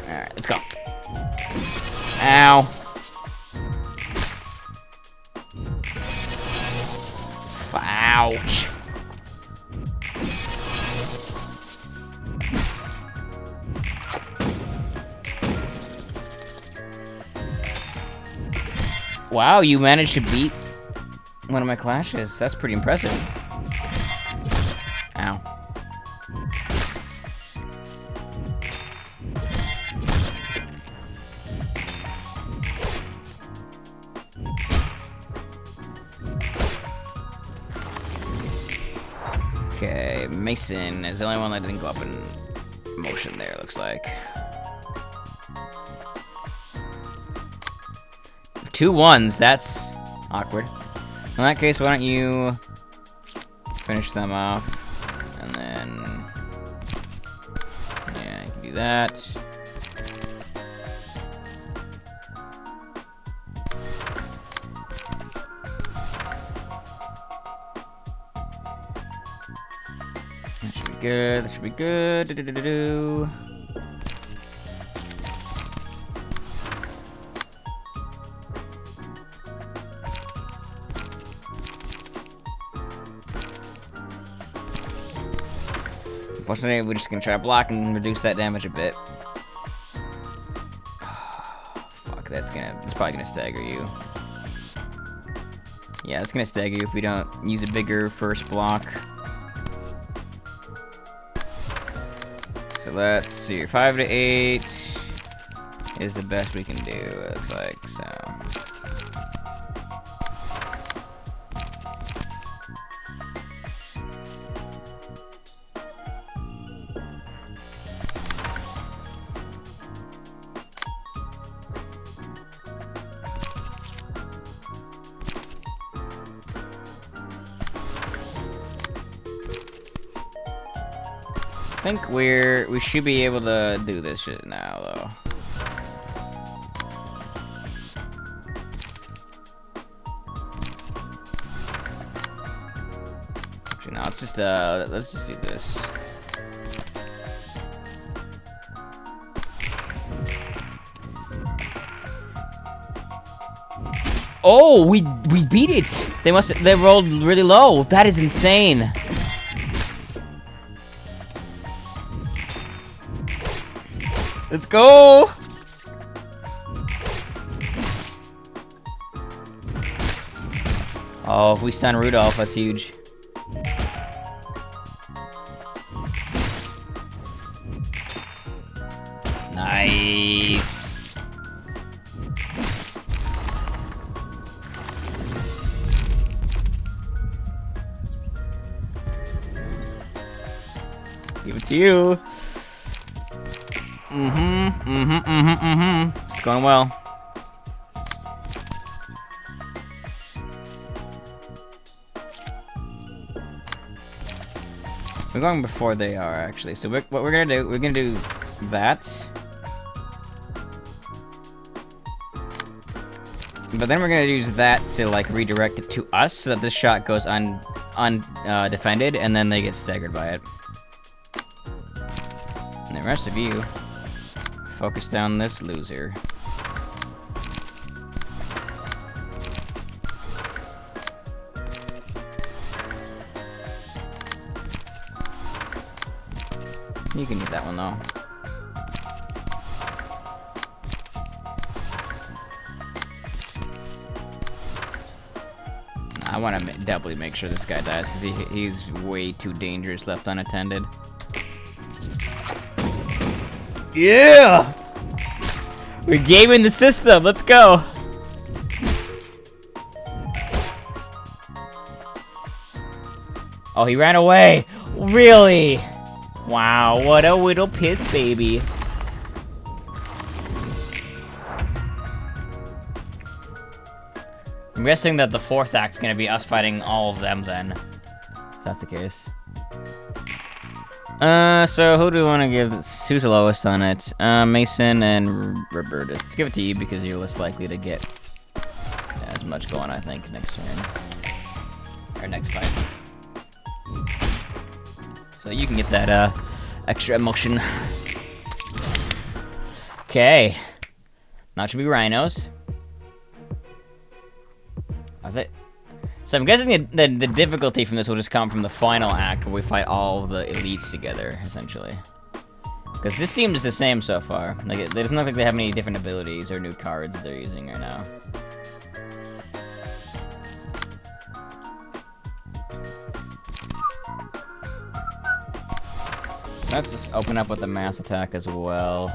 Alright, let's go. Ow. Ouch. Wow, you managed to beat one of my clashes. That's pretty impressive. Ow. Okay, Mason is the only one that didn't go up in motion there, looks like. 2 1s, that's awkward. In that case, why don't you finish them off, and then, yeah, you can do that. That should be good, that should be good. Do-do-do-do-do. Unfortunately, we're just gonna try to block and reduce that damage a bit. Fuck, that's probably gonna stagger you. Yeah, it's gonna stagger you if we don't use a bigger first block. So let's see, 5 to 8 is the best we can do, it looks like, so. I think we should be able to do this shit now, though. Actually, no, let's just do this. Oh, we beat it. They rolled really low. That is insane. Let's go! Oh, if we stun Rudolph, that's huge. Nice. Give it to you. It's going well. We're going before they are, actually. So what we're gonna do that. But then we're gonna use that to like redirect it to us so that this shot goes undefended, and then they get staggered by it. And the rest of you focus down this loser. You can get that one though. I want to doubly make sure this guy dies because he's way too dangerous left unattended. Yeah! We're gaming the system, let's go! Oh, he ran away! Really? Wow, what a little piss baby. I'm guessing that the 4th act's gonna be us fighting all of them then. If that's the case. So who do we want to give this? Who's the lowest on it? Mason and Robertus. Let's give it to you because you're less likely to get as much going, I think, next turn. Or next fight. So you can get that, extra emotion. Okay. Now it should be rhinos. So I'm guessing the difficulty from this will just come from the final act where we fight all the elites together, essentially. Because this seems the same so far. Like, it doesn't look like they have any different abilities or new cards that they're using right now. Let's just open up with the mass attack as well.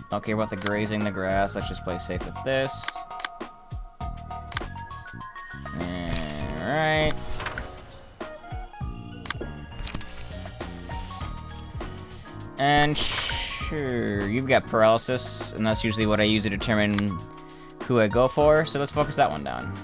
Don't care about the grazing the grass. Let's just play safe with this. Alright. And sure, you've got paralysis, and that's usually what I use to determine who I go for, so let's focus that one down.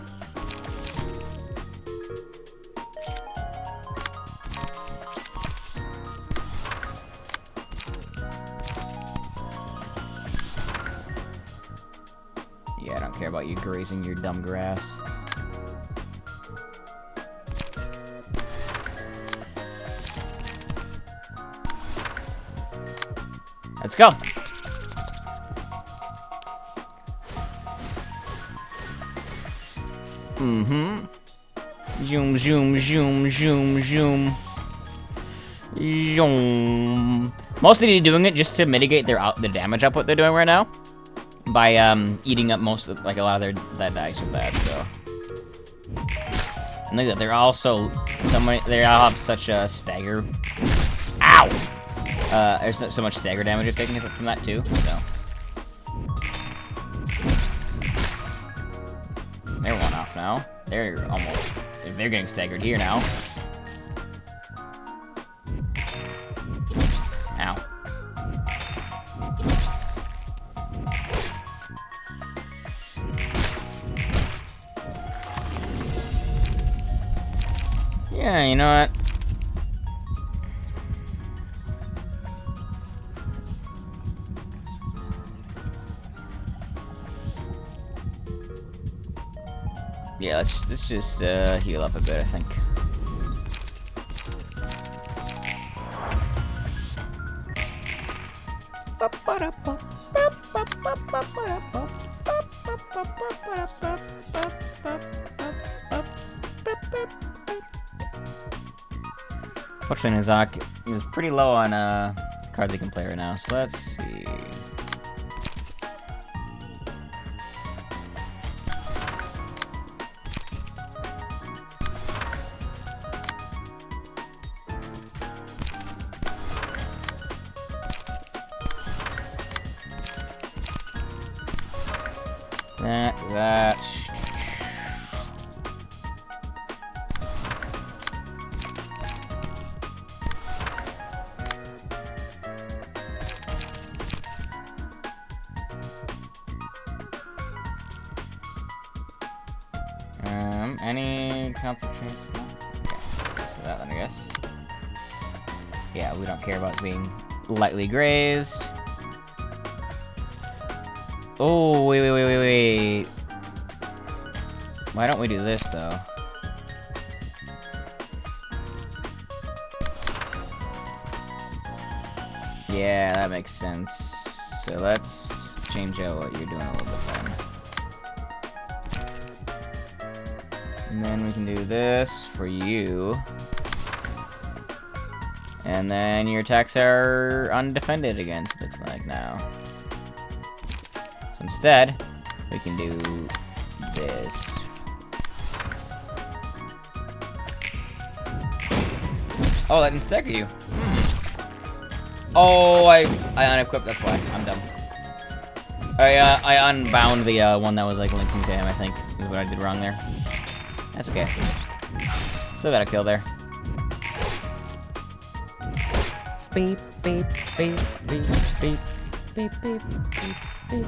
Yeah, I don't care about you grazing your dumb grass. Let's go. Zoom, zoom, zoom, zoom, zoom. Zoom. Mostly doing it just to mitigate the damage output they're doing right now. By eating up most of, like, a lot of that dice with that, so. And look at that, they're all they all have such a stagger. Ow! There's so much stagger damage you're taking from that too, so. They're one off now. They're getting staggered here now. Ow. Yeah, you know what? Yeah, let's just heal up a bit, I think. Fortunately, Zach is pretty low on cards he can play right now, so let's see. That. Any concentrations? No? Okay, so that then, I guess. Yeah, we don't care about being lightly grazed. Oh, wait. Why don't we do this, though? Yeah, that makes sense. So let's change out what you're doing a little bit then. And then we can do this for you. And then your attacks are undefended against, it looks like now. So instead, we can do this. Oh, that can stagger you. Oh, I unequipped, that's why. I'm dumb. I unbound the one that was like linking to him, I think, is what I did wrong there. That's okay. Still got a kill there. Beep, beep, beep, beep, beep, beep, beep, beep, beep.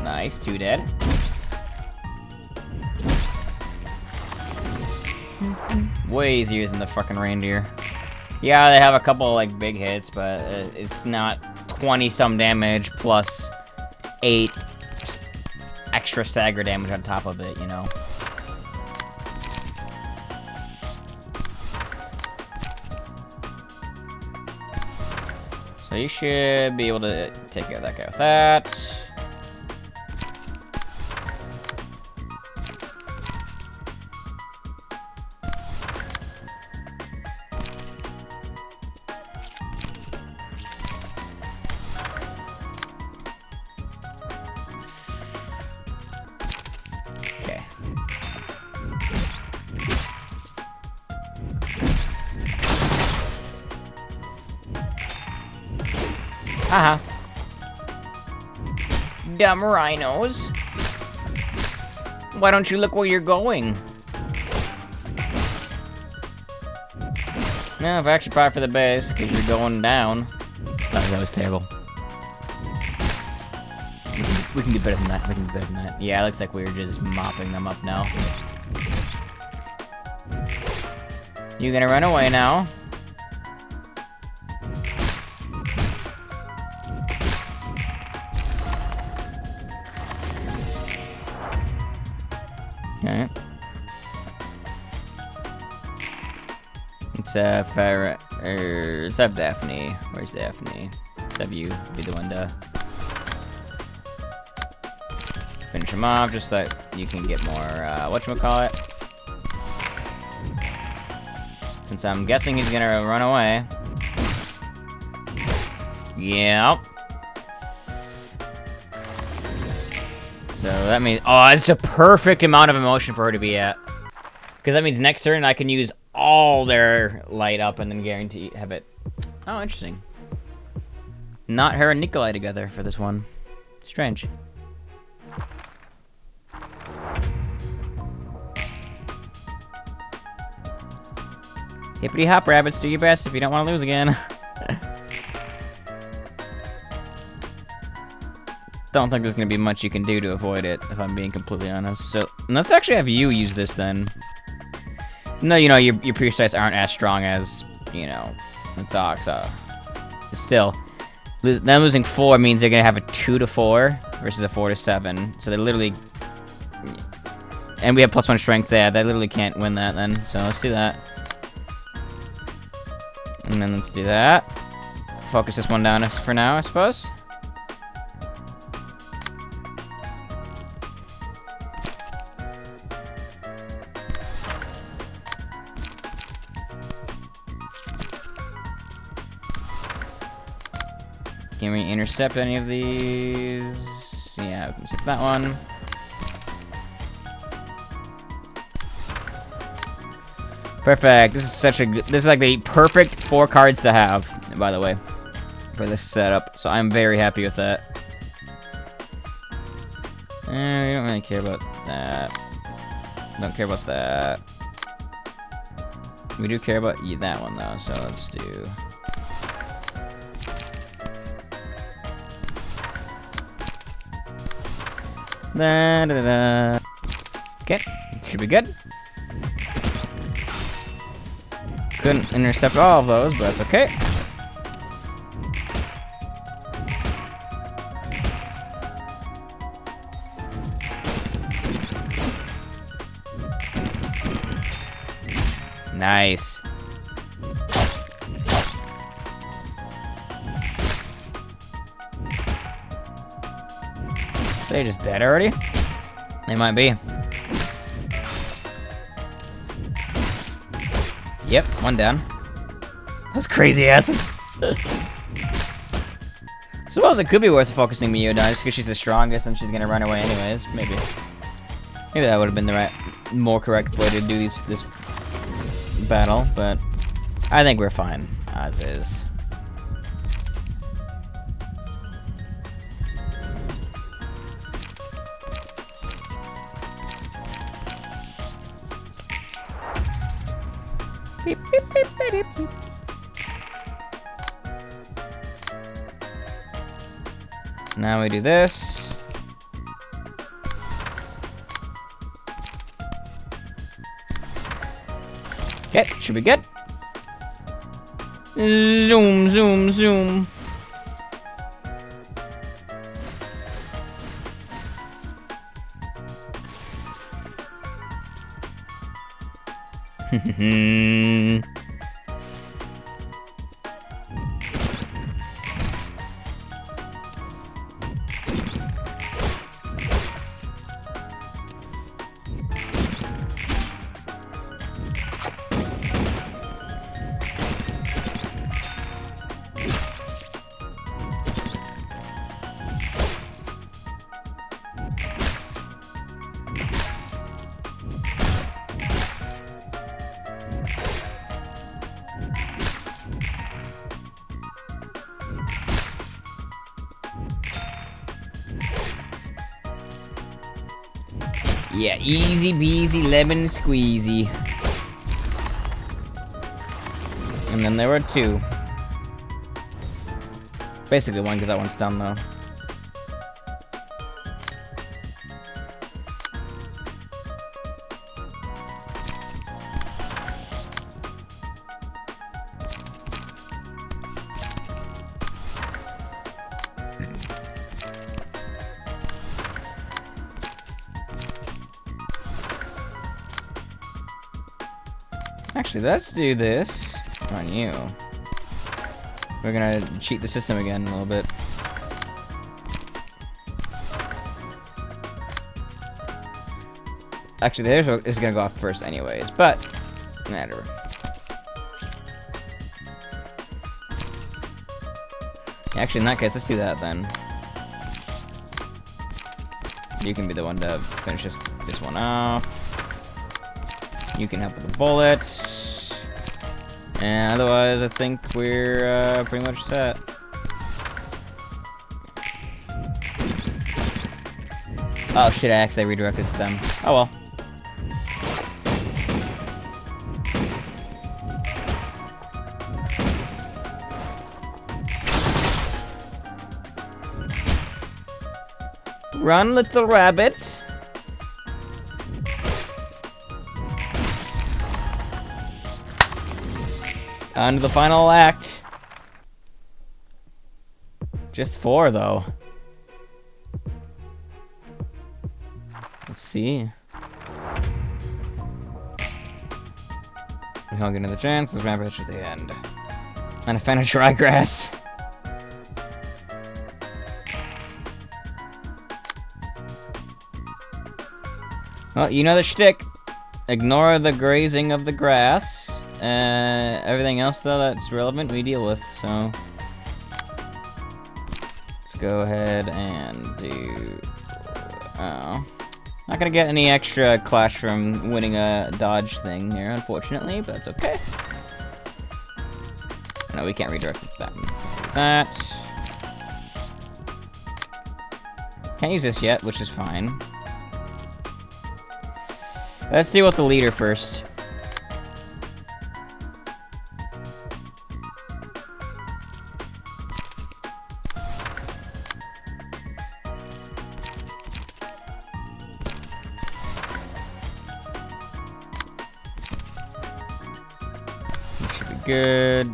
Nice, 2 dead. Way easier than the fucking reindeer. Yeah, they have a couple like big hits, but it's not 20-some damage plus 8 extra stagger damage on top of it, you know. So you should be able to take care of that guy with that. Okay. Haha. Dumb rhinos. Why don't you look where you're going? No, actually probably for the best, because you're going down. Sorry, that was terrible. We can do better than that. We can do better than that. Yeah, it looks like we're just mopping them up now. You gonna run away now? Okay. Let's let's have Daphne. Where's Daphne? Let's have you be the one to finish him off, just so that you can get more, whatchamacallit. Since I'm guessing he's gonna run away. Yep. So that means, oh, it's a perfect amount of emotion for her to be at. Because that means next turn I can use all their light up and then guarantee have it. Oh, interesting. Not her and Nikolai together for this one. Strange. Hippity hop, rabbits, do your best if you don't want to lose again. Don't think there's gonna be much you can do to avoid it, if I'm being completely honest. So let's actually have you use this then. No, you know, your priest dice aren't as strong as, you know, Sox. Still, them losing 4 means they're gonna have a 2 to 4 versus a 4 to 7. So they literally, and we have +1 strength. Yeah, they literally can't win that then. So let's do that, and then let's do that. Focus this one down for now, I suppose. Can we intercept any of these? Yeah, we can intercept that one. Perfect. This is such a good. This is like the perfect 4 cards to have, by the way, for this setup. So I'm very happy with that. We don't really care about that. Don't care about that. We do care about that one though. So let's do. Da, da, da. Okay, should be good. Couldn't intercept all of those, but that's okay. Nice. They're just dead already? They might be. Yep, one down. Those crazy asses. Suppose it could be worth focusing Mio down just because she's the strongest and she's gonna run away anyways. Maybe. Maybe that would have been the more correct way to do this battle, but I think we're fine. as is. Beep, beep, beep, beep, beep. Now we do this. Okay, should be good. Zoom, zoom, zoom. Yeah, easy peasy lemon squeezy. And then there were two. Basically one, because that one's done though. Actually, let's do this on you. We're gonna cheat the system again a little bit. Actually, the hair is gonna go off first anyways, but whatever. Actually, in that case, let's do that then. You can be the one to finish this one off. You can help with the bullets. And otherwise, I think we're pretty much set. Oh shit, I accidentally redirected them. Oh well. Run, little rabbit. On to the final act. Just 4, though. Let's see. We don't get another chance. Let's rampage at the end. And I found a dry grass. Well, you know the shtick. Ignore the grazing of the grass. Everything else, though, that's relevant, we deal with, so... Let's go ahead and do... Oh. Not gonna get any extra clash from winning a dodge thing here, unfortunately, but that's okay. No, we can't redirect that. That. Can't use this yet, which is fine. Let's deal with the leader first. Good.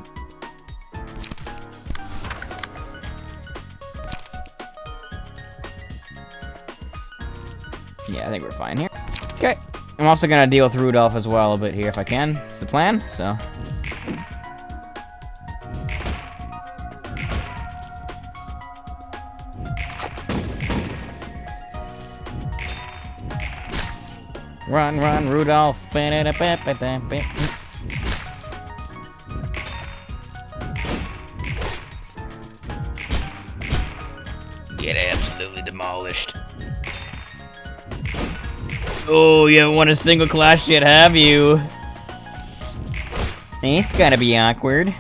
Yeah, I think we're fine here. Okay. I'm also gonna deal with Rudolph as well a bit here if I can. It's the plan, so. Run, run, Rudolph. Get absolutely demolished. Oh, you haven't won a single clash yet, have you? It's gotta be awkward.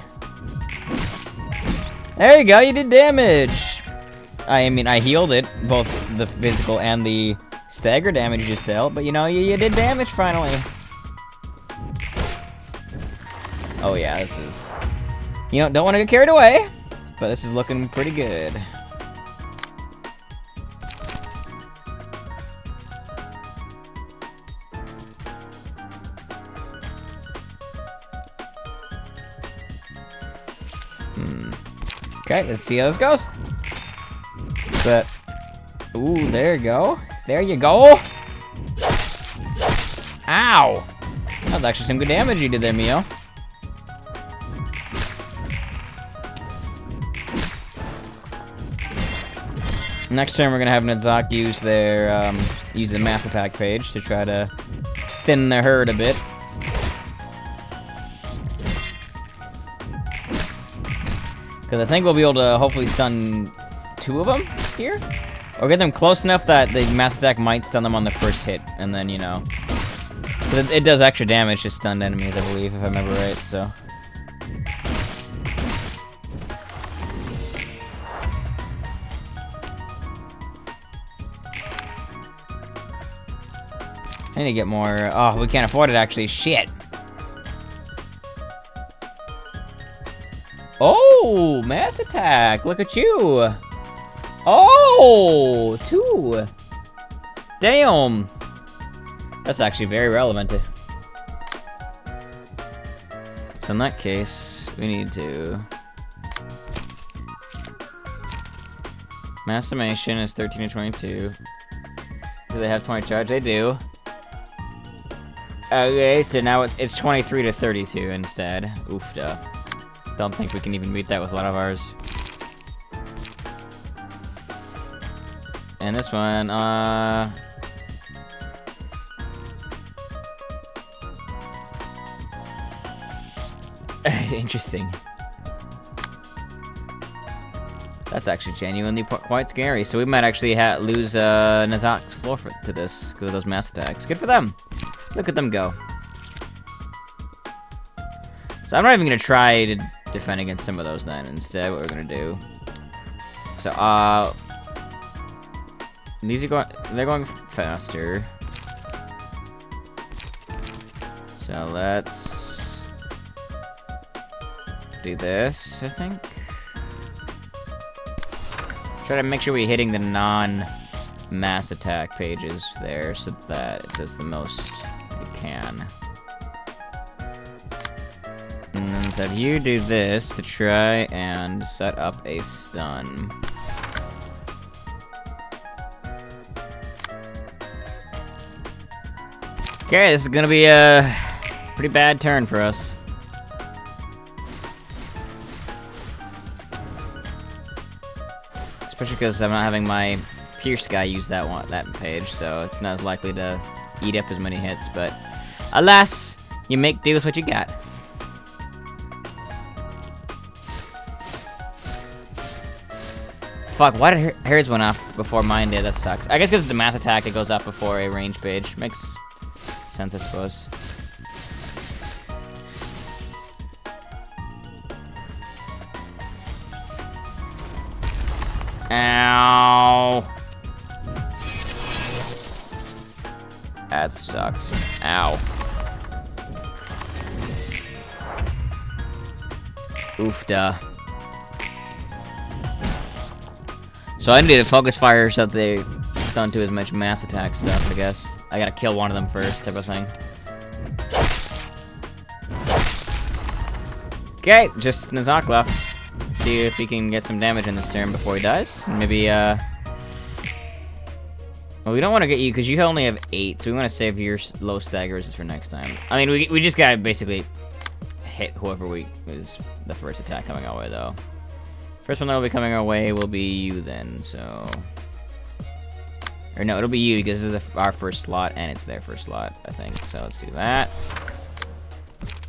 There you go, you did damage. I mean, I healed it, both the physical and the stagger damage you just dealt, but you know, you did damage finally. Oh yeah, this is... You know, don't want to get carried away, but this is looking pretty good. Okay, let's see how this goes. But, ooh, there you go. There you go. Ow! That was actually some good damage you did there, Mio. Next turn, we're gonna have Nizak use their use the mass attack page to try to thin the herd a bit. Because I think we'll be able to hopefully stun 2 of them here. Or get them close enough that the mass attack might stun them on the first hit. And then, you know. Because it does extra damage to stunned enemies, I believe, if I remember right, so. I need to get more. Oh, we can't afford it actually. Shit. Oh, mass attack. Look at you. Oh, 2. Damn. That's actually very relevant. So in that case, we need to... Mass summation is 13 to 22. Do they have 20 charge? They do. Okay, so now it's 23 to 32 instead. Oof, duh. Don't think we can even beat that with a lot of ours. And this one, interesting. That's actually genuinely quite scary. So we might actually lose Nazak's floor to this because of those mass attacks. Good for them. Look at them go. So I'm not even gonna try to defend against some of those then. Instead, what we're gonna do. So these are going. They're going faster. So let's do this. I think. Try to make sure we're hitting the non-mass attack pages there, so that it does the most it can. And then let's have you do this to try and set up a stun. Okay, this is gonna be a pretty bad turn for us. Especially because I'm not having my Pierce guy use that page, so it's not as likely to eat up as many hits, but alas, you make do with what you got. Fuck, why did hers went off before mine did? That sucks. I guess because it's a mass attack, it goes up before a range page. Makes sense, I suppose. Ow. That sucks. Ow. Oof, duh. So I need to focus fire so that they don't do as much mass attack stuff, I guess. I gotta kill one of them first, type of thing. Okay, just Nizak left. See if he can get some damage in this turn before he dies. Maybe, well, we don't want to get you, because you only have 8, so we want to save your low staggers for next time. I mean, we just gotta basically hit whoever is the first attack coming our way, though. First one that will be coming our way will be you, then, so... Or no, it'll be you, because this is our first slot, and it's their first slot, I think. So let's do that.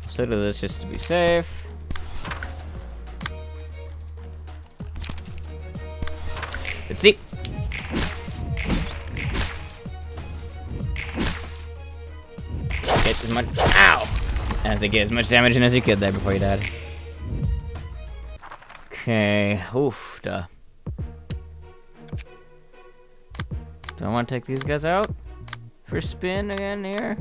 So do this just to be safe. Let's see. Get as much as much damage in as you could there before you died. Okay. Oof. Duh. Do I want to take these guys out for a spin again here?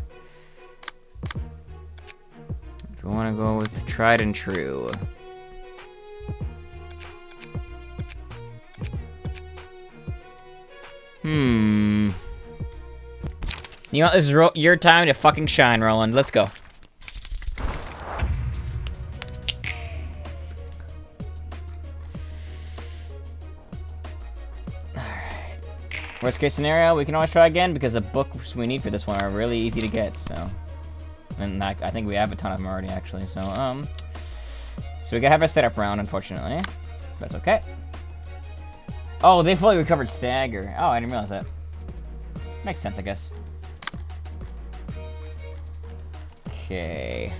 Do I want to go with tried and true? You know what? This is your time to fucking shine, Roland. Let's go. Worst case scenario, we can always try again because the books we need for this one are really easy to get, so. And I think we have a ton of them already, actually, so, So we gotta have a setup round, unfortunately. That's okay. Oh, they fully recovered Stagger. Oh, I didn't realize that. Makes sense, I guess. Okay.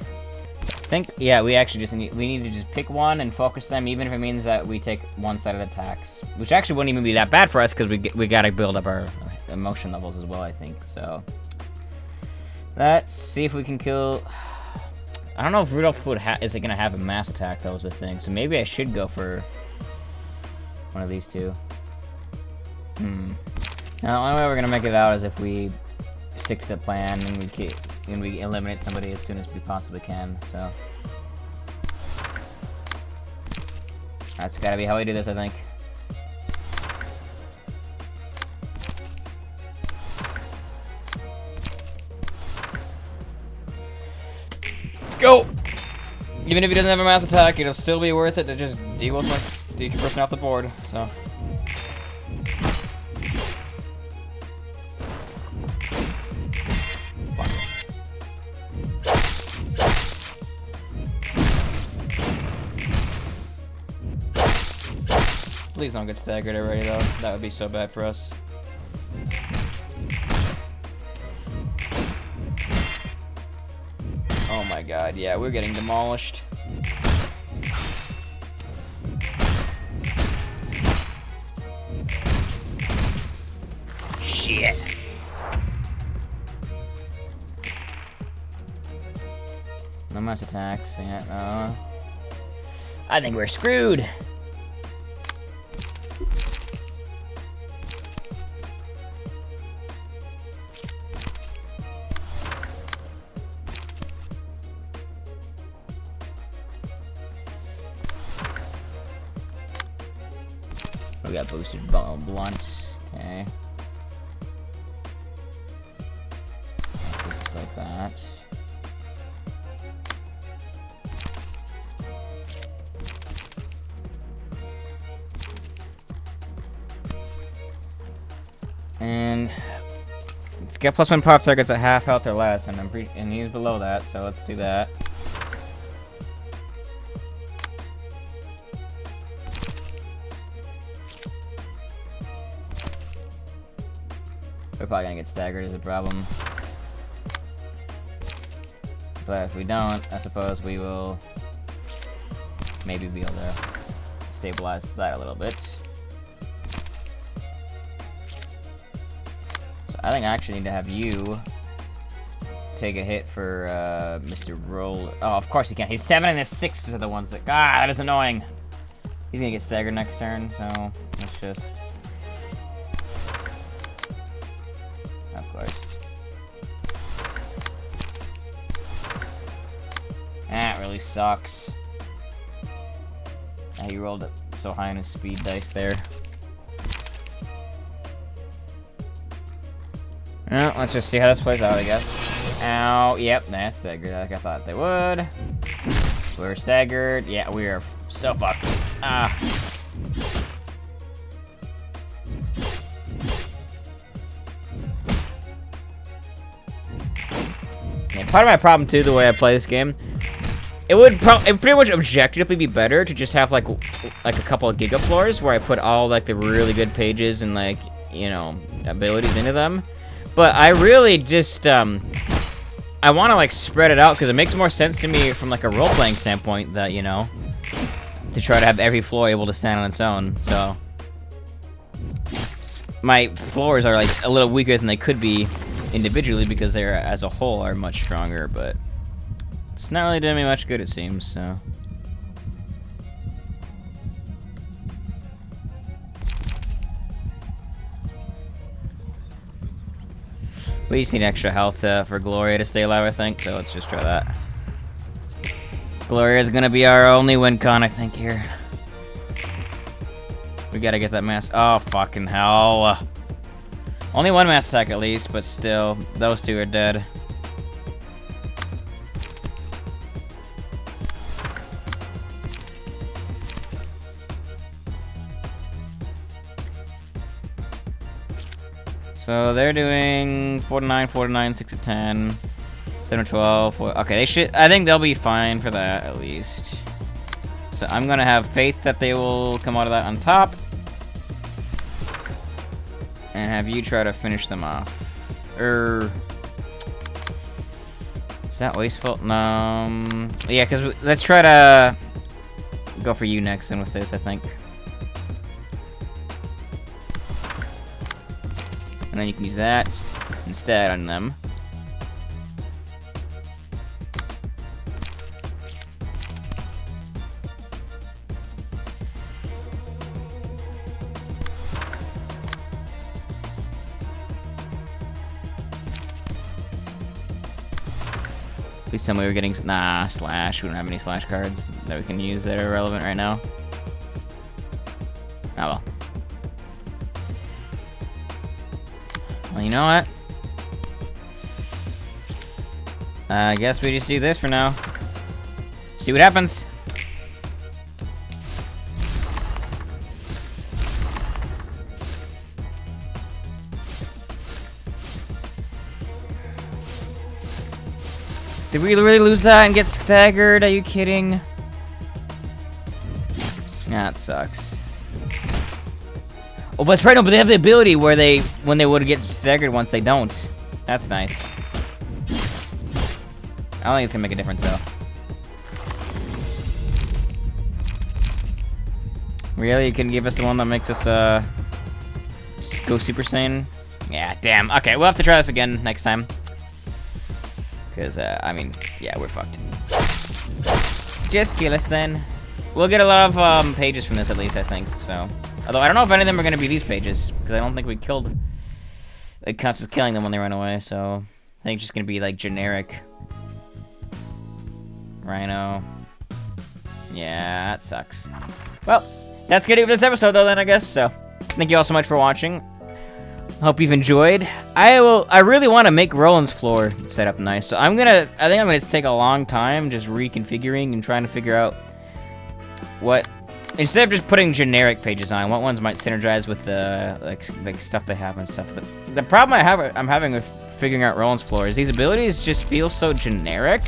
I think, yeah, we actually just need to just pick one and focus them, even if it means that we take one-sided attacks. Which actually wouldn't even be that bad for us, because we gotta build up our emotion levels as well, I think, so. Let's see if we can kill... I don't know if Rudolph is gonna have a mass attack, though, is the thing. So maybe I should go for one of these two. Now, the only way we're gonna make it out is if we stick to the plan and we eliminate somebody as soon as we possibly can, so. That's gotta be how we do this, I think. Let's go! Even if he doesn't have a mass attack, it'll still be worth it to just deal with my DQ person off the board, so. Please don't get staggered already, though. That would be so bad for us. Oh my god, yeah, we're getting demolished. Shit. No much attacks, yeah, I think we're screwed. We got boosted blunt. Okay. Just like that. And get +1 power targets at half health or less, and and he's below that, so let's do that. We're probably gonna get staggered is a problem. But if we don't, I suppose we will maybe be able to stabilize that a little bit. So I think I actually need to have you take a hit for Mr. Roll. Oh, of course he can't. He's 7 and his 6 are the ones that... Ah, that is annoying. He's gonna get staggered next turn, so let's just... Of course. That really sucks. He rolled it so high on his speed dice there. Well, let's just see how this plays out, I guess. Ow, yep, that's staggered like I thought they would. We're staggered. Yeah, we are so fucked. Ah. Yeah, part of my problem too, the way I play this game, it would pretty much objectively be better to just have like a couple of giga floors where I put all like the really good pages and like, you know, abilities into them. But I really just I want to like spread it out because it makes more sense to me from like a role-playing standpoint that, you know, to try to have every floor able to stand on its own. So my floors are like a little weaker than they could be individually because they're as a whole are much stronger, but it's not really doing me much good, it seems, so. We just need extra health for Gloria to stay alive, I think. So let's just try that. Gloria's gonna be our only win con, I think, here. We gotta get that mass. Oh, fucking hell. Only one mass attack at least, but still, those two are dead. So they're doing 4 to 9, 4 to 9, 6 to 10, 7 to 12. 4, okay, they should. I think they'll be fine for that at least. So I'm gonna have faith that they will come out of that on top, and have you try to finish them off. Is that wasteful? No. Yeah, because let's try to go for you next then with this, I think. And then you can use that instead on them. Please tell me we're getting... Nah, slash. We don't have any slash cards that we can use that are relevant right now. Oh well. Well, you know what? I guess we just do this for now. See what happens. Did we really lose that and get staggered? Are you kidding? That sucks. Oh, but that's right, no, but they have the ability where they, when they would get staggered once, they don't. That's nice. I don't think it's gonna make a difference, though. Really? You can give us the one that makes us, go Super Saiyan? Yeah, damn. Okay, we'll have to try this again next time. Because, I mean, yeah, we're fucked. Just kill us, then. We'll get a lot of, pages from this, at least, I think, so... Although, I don't know if any of them are going to be these pages, because I don't think we killed... It counts as killing them when they run away, so... I think it's just going to be, like, generic. Rhino. Yeah, that sucks. Well, that's gonna do it for this episode, though, then, I guess, so... Thank you all so much for watching. Hope you've enjoyed. I really want to make Roland's floor set up nice, so I think I'm gonna take a long time just reconfiguring and trying to figure out what... Instead of just putting generic pages on, what ones might synergize with the like stuff they have and stuff. The problem I'm having with figuring out Roland's floor is these abilities just feel so generic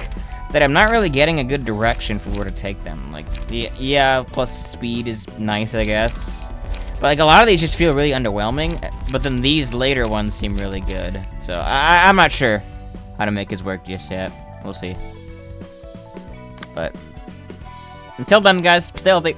that I'm not really getting a good direction for where to take them. Like, yeah, plus speed is nice, I guess. But like a lot of these just feel really underwhelming, but then these later ones seem really good. So I'm not sure how to make his work just yet. We'll see. But until then, guys, stay healthy.